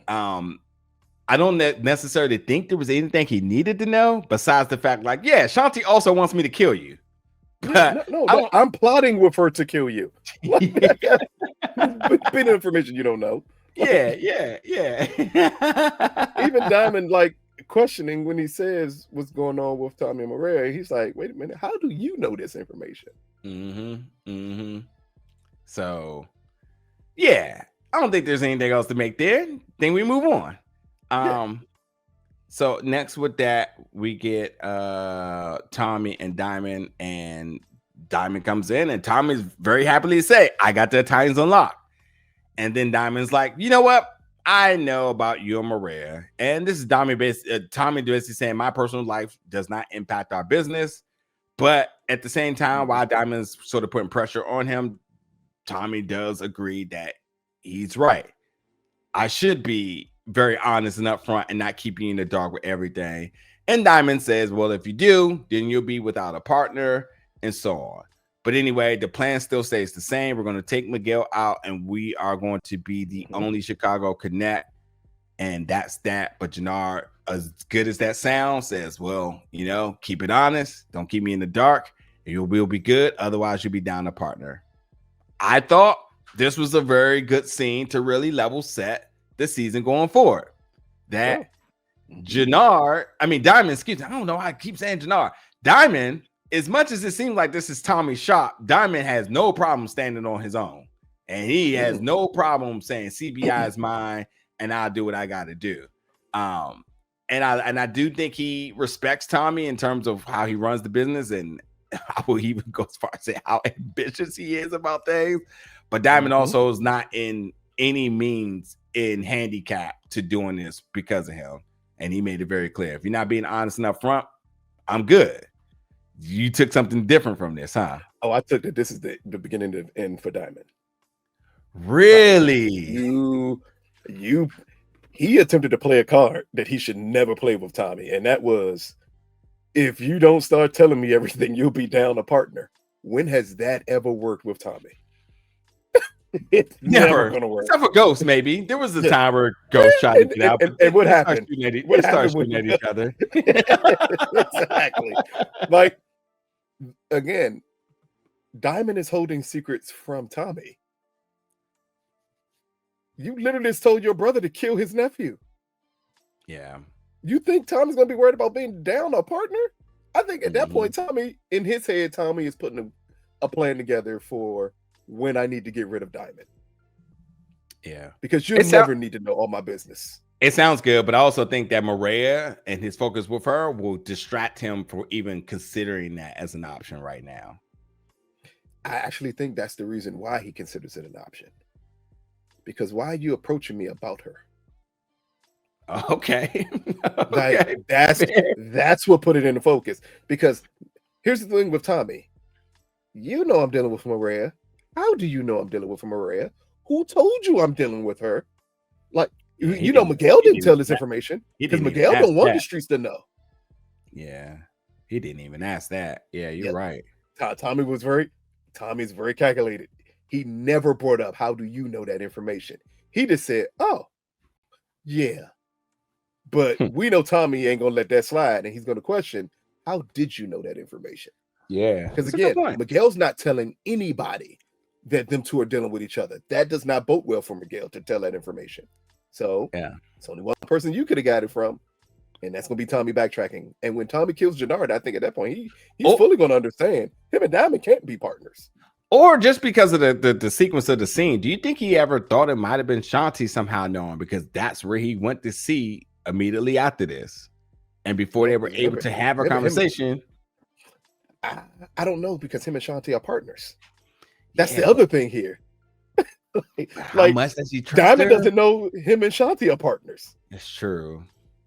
I don't necessarily think there was anything he needed to know besides the fact, like, yeah, Shanti also wants me to kill you. But no, I'm plotting with her to kill you. Bit of information you don't know. Yeah. Even Diamond, like, questioning when he says what's going on with Tommy and Maria, he's like, wait a minute, how do you know this information? So, yeah, I don't think there's anything else to make there. Then we move on. So next with that, we get Tommy and Diamond, and Diamond comes in, and Tommy's very happily say, I got the Titans unlocked. And then Diamond's like, you know what? I know about you and Maria. And this is Tommy basically saying my personal life does not impact our business. But at the same time, while Diamond's sort of putting pressure on him, Tommy does agree that he's right. I should be very honest and upfront and not keep you in the dark with everything. And Diamond says, well, if you do, then you'll be without a partner and so on. But anyway, the plan still stays the same. We're going to take Miguel out, and we are going to be the only Chicago Connect. And that's that. But Jannar, as good as that sounds, says, well, keep it honest. Don't keep me in the dark. You will be good. Otherwise, you'll be down a partner. I thought this was a very good scene to really level set the season going forward. That Diamond, excuse me. I don't know why I keep saying Jannard. Diamond, as much as it seems like this is Tommy's shop, Diamond has no problem standing on his own. And he has no problem saying CBI is mine and I'll do what I got to do. And I do think he respects Tommy in terms of how he runs the business, and I will even go as far as say how ambitious he is about things. But Diamond also is not in any means in handicap to doing this because of him. And he made it very clear. If you're not being honest enough front, I'm good. You took something different from this, huh? Oh, I took that this is the beginning to end for Diamond. Really? He attempted to play a card that he should never play with Tommy, and that was, if you don't start telling me everything, you'll be down a partner. When has that ever worked with Tommy? It's never gonna work. Except for Ghost, maybe. There was a time where Ghost tried to get out. And what happened? They started shooting at each other. Exactly. Like, again, Diamond is holding secrets from Tommy. You literally just told your brother to kill his nephew. Yeah. You think Tommy's going to be worried about being down a partner? I think at that point, Tommy, in his head, Tommy is putting a plan together for when I need to get rid of Diamond. Yeah. Because you never need to know all my business. It sounds good, but I also think that Maria and his focus with her will distract him from even considering that as an option right now. I actually think that's the reason why he considers it an option. Because why are you approaching me about her? Okay. Like, that's what put it into focus. Because here's the thing with Tommy. You know I'm dealing with Maria. How do you know I'm dealing with Maria? Who told you I'm dealing with her? Like, you know, Miguel didn't tell this information because Miguel don't want the streets to know. Yeah. He didn't even ask that. Yeah, you're right. Tommy's very calculated. He never brought up, how do you know that information? He just said, oh, yeah. But we know Tommy ain't going to let that slide. And he's going to question, how did you know that information? Yeah. Because again, Miguel's not telling anybody that them two are dealing with each other. That does not bode well for Miguel to tell that information. So it's only one person you could have got it from. And that's going to be Tommy backtracking. And when Tommy kills Jannard, I think at that point, he's fully going to understand him and Diamond can't be partners. Or just because of the sequence of the scene, do you think he ever thought it might have been Shanti somehow knowing? Because that's where he went to see immediately after this. And before they were able to have a conversation. I don't know, because him and Shanti are partners. That's the other thing here. How much does he trust Diamond her? doesn't know him and Shanti are partners. It's true.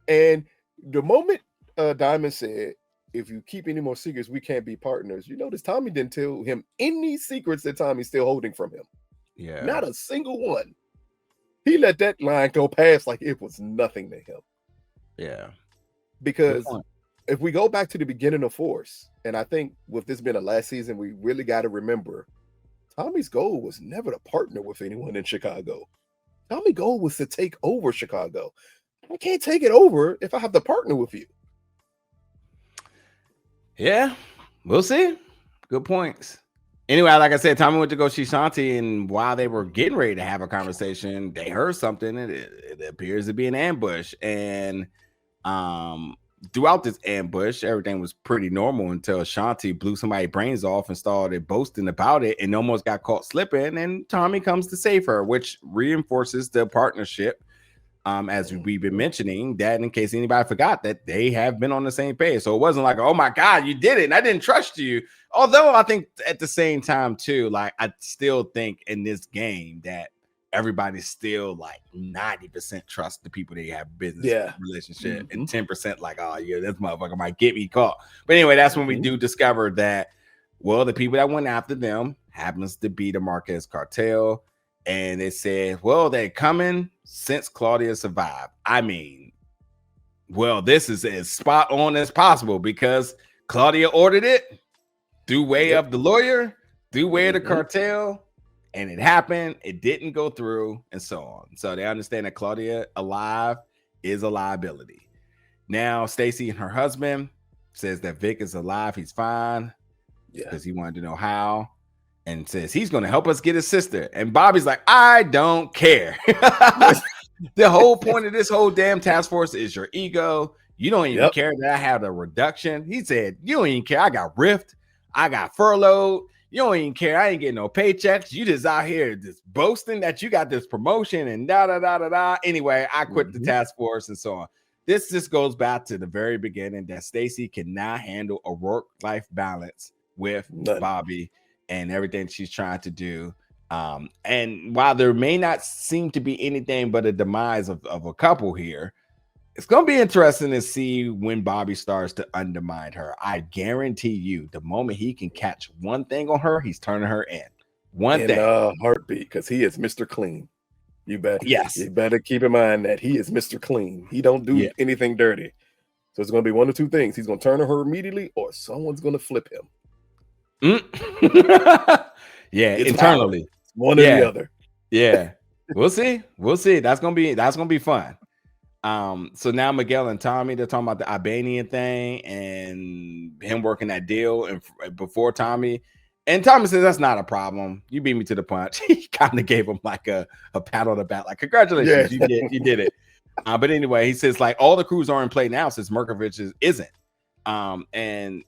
And the moment Diamond said, if you keep any more secrets, we can't be partners. You notice Tommy didn't tell him any secrets that Tommy's still holding from him. Yeah. Not a single one. He let that line go past like it was nothing to him. Yeah. Because if we go back to the beginning of Force, and I think with this being the last season, we really got to remember Tommy's goal was never to partner with anyone in Chicago. Tommy's goal was to take over Chicago. I can't take it over if I have to partner with you. Yeah, we'll see. Good points. Anyway, like I said, Tommy went to go see Shanti, and while they were getting ready to have a conversation, they heard something, and it appears to be an ambush. And throughout this ambush, everything was pretty normal until Shanti blew somebody's brains off and started boasting about it and almost got caught slipping. And Tommy comes to save her, which reinforces the partnership. As we've been mentioning, that in case anybody forgot, that they have been on the same page. So it wasn't like, oh my God, you did it, and I didn't trust you. Although I think at the same time too, like I still think in this game that everybody still like 90% trust the people they have business relationship, and 10% like, oh yeah, this motherfucker might get me caught. But anyway, that's when we do discover that, well, the people that went after them happens to be the Marquez Cartel. And they said, well, they're coming since Claudia survived. I mean, well, this is as spot on as possible because Claudia ordered it through way of the lawyer, through way of the cartel, and it happened. It didn't go through, and so on. So they understand that Claudia alive is a liability. Now, Stacy and her husband says that Vic is alive. He's fine because he wanted to know how. And says he's going to help us get his sister. And Bobby's like, I don't care. The whole point of this whole damn task force is your ego. You don't even care that I had a reduction. He said, you don't even care. I got rift. I got furloughed. You don't even care. I ain't getting no paychecks. You just out here just boasting that you got this promotion and da. Anyway, I quit the task force and so on. This just goes back to the very beginning that Stacey cannot handle a work-life balance with Bobby and everything she's trying to do. And while there may not seem to be anything but a demise of a couple here, it's going to be interesting to see when Bobby starts to undermine her. I guarantee you, the moment he can catch one thing on her, he's turning her in. One thing. Heartbeat, because he is Mr. Clean. You better keep in mind that he is Mr. Clean. He don't do anything dirty. So it's going to be one of two things. He's going to turn her immediately, or someone's going to flip him. It's internally. One or the other. Yeah. We'll see. That's gonna be fun. So now Miguel and Tommy, they're talking about the Albanian thing and him working that deal and before Tommy. And Tommy says that's not a problem. You beat me to the punch. He kind of gave him like a pat on the back, like congratulations, you did it. But anyway, he says like all the crews are in play now since Markovich isn't. And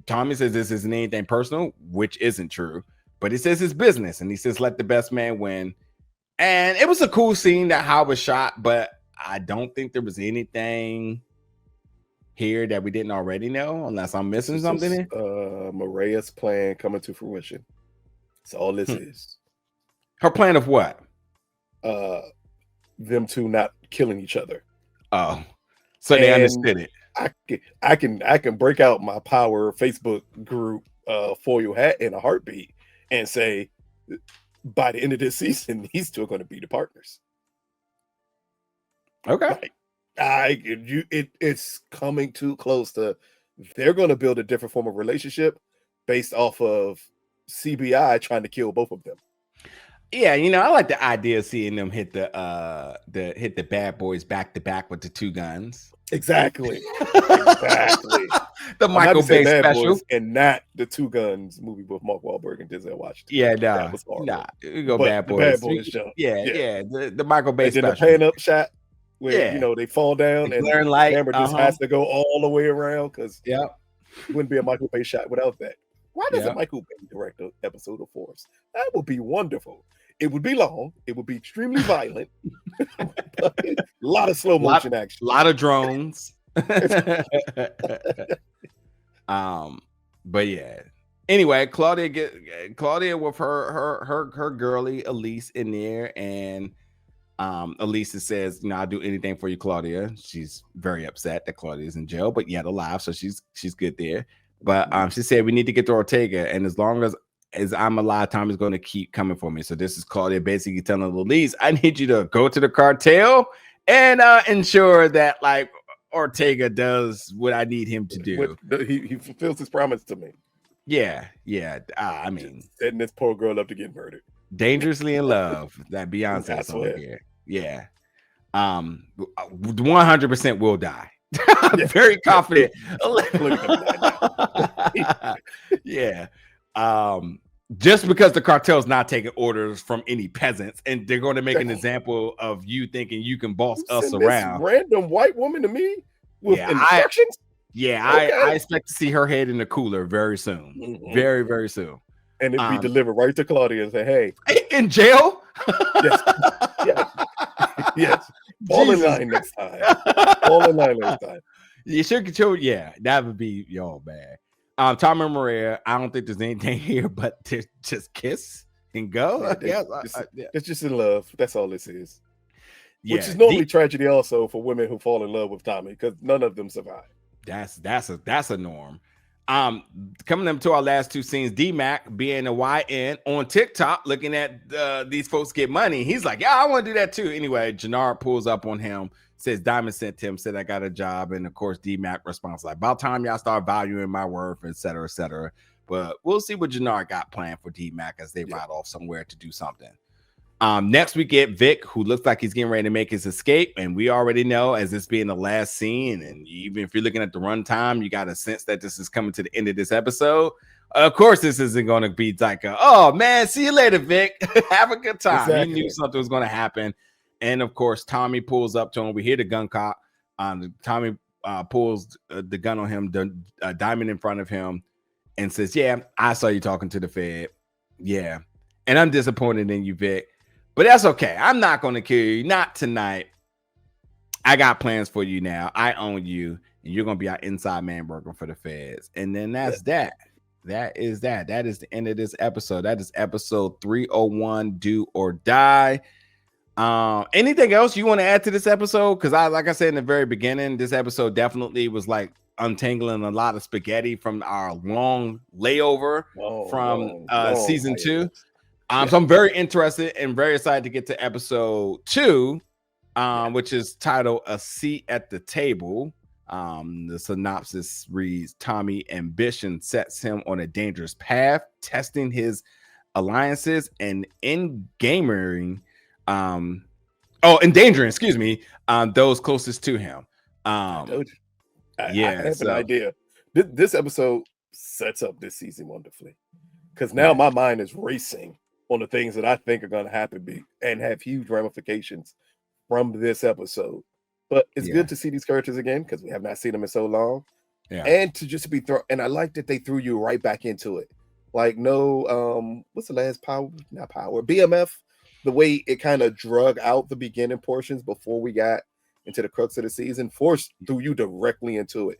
Tommy says this isn't anything personal, which isn't true. But he says it's business, and he says let the best man win. And it was a cool scene that how it was shot, but I don't think there was anything here that we didn't already know, unless I'm missing something. Maria's plan coming to fruition. That's all this is. Her plan of what? Them two not killing each other. Oh, so they understood it. I can break out my power Facebook group foil hat in a heartbeat and say by the end of this season, these two are going to be the partners. Okay. It's coming too close to. They're going to build a different form of relationship based off of CBI trying to kill both of them. Yeah, I like the idea of seeing them hit the bad boys back to back with the two guns. Exactly. The Michael Bay special, and not the Two Guns movie with Mark Wahlberg and Denzel Washington. Yeah, we go Bad Boys. Yeah. The Michael Bay special. The pan up shot where they fall down and the camera just has to go all the way around because it wouldn't be a Michael Bay shot without that. Why doesn't Michael Bay direct an episode of Force? That would be wonderful. It would be long. It would be extremely violent. A lot of slow motion action. A lot of drones. But yeah. Anyway, Claudia with her girly Elise in there, and Elise says, I'll do anything for you, Claudia. She's very upset that Claudia is in jail, but yet alive, so she's good there. But she said we need to get to Ortega, and as long as I'm alive, Tommy's going to keep coming for me. So this is Claudia basically telling Elise, I need you to go to the cartel and ensure that like Ortega does what I need him to do. He fulfills his promise to me. Yeah. I mean, just setting this poor girl up to get murdered. Dangerously in love. That Beyonce song here. Yeah. 100% will die. I'm very confident. Yeah. Just because the cartel's not taking orders from any peasants, and they're going to make an example of you thinking you can boss us around. Random white woman to me with instructions. I expect to see her head in the cooler very soon. Mm-hmm. Very, very soon. And it'd be delivered right to Claudia and say, hey. In jail? Yes. Fall in line next time. You should control. Yeah, that would be man. Tom and Maria, I don't think there's anything here but to just kiss and go. It's just in love. That's all this is. Yeah, which is normally tragedy also for women who fall in love with Tommy because none of them survive. That's a norm. Coming up to our last two scenes, D-Mac being a YN on TikTok looking at these folks get money. He's like, yeah, I want to do that too. Anyway, Jannard pulls up on him, says Diamond sent him, said I got a job. And of course, D-Mac responds like, about time y'all start valuing my worth, et cetera, et cetera. But we'll see what Jannard got planned for D-Mac as they ride off somewhere to do something. Next we get Vic, who looks like he's getting ready to make his escape. And we already know as this being the last scene, and even if you're looking at the runtime, you got a sense that this is coming to the end of this episode. Of course, this isn't going to be like, oh man, see you later, Vic. Have a good time. Exactly. He knew something was going to happen. And of course, Tommy pulls up to him. We hear the gun cock. Tommy pulls the gun on him, the diamond in front of him, and says, "Yeah, I saw you talking to the Fed. Yeah, and I'm disappointed in you, Vic, but that's okay. I'm not going to kill you. Not tonight. I got plans for you now. I own you, and you're going to be our inside man working for the Feds." And then that's that. That is that. That is the end of this episode. That is episode 301, Do or Die. Anything else you want to add to this episode? Because like I said in the very beginning, this episode definitely was like untangling a lot of spaghetti from our long layover from season 2. So I'm very interested and very excited to get to episode 2, which is titled "A Seat at the Table." The synopsis reads: Tommy ambition sets him on a dangerous path, testing his alliances and endangering those closest to him. I have an idea. This episode sets up this season wonderfully, because now my mind is racing on the things that I think are going to happen and have huge ramifications from this episode. But it's good to see these characters again, because we have not seen them in so long. Yeah. And to just be thrown, and I like that they threw you right back into it. Like, no, what's the last BMF, the way it kind of drug out the beginning portions before we got into the crux of the season, threw you directly into it.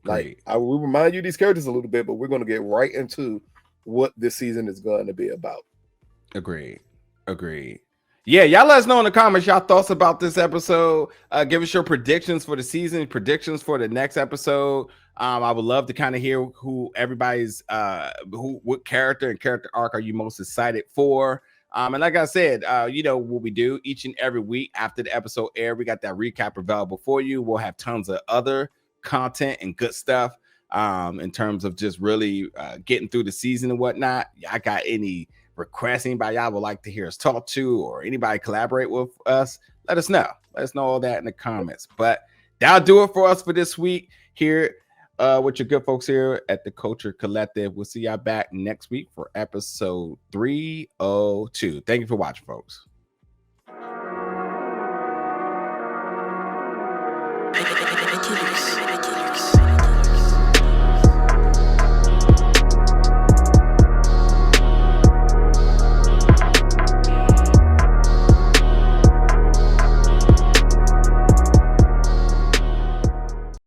Like, I will remind you these characters a little bit, but we're going to get right into what this season is going to be about. Agreed. Yeah, y'all let us know in the comments y'all thoughts about this episode. Give us your predictions for the season, predictions for the next episode. I would love to kind of hear who everybody's what character and character arc are you most excited for. And like I said, you know what we do each and every week after the episode air, we got that recap available for you. We'll have tons of other content and good stuff in terms of just really getting through the season and whatnot. I got any requests anybody y'all would like to hear us talk to, or anybody collaborate with us, let us know all that in the comments. But that'll do it for us for this week here with your good folks here at the Culture Collective. We'll see y'all back next week for episode 302. Thank you for watching, folks.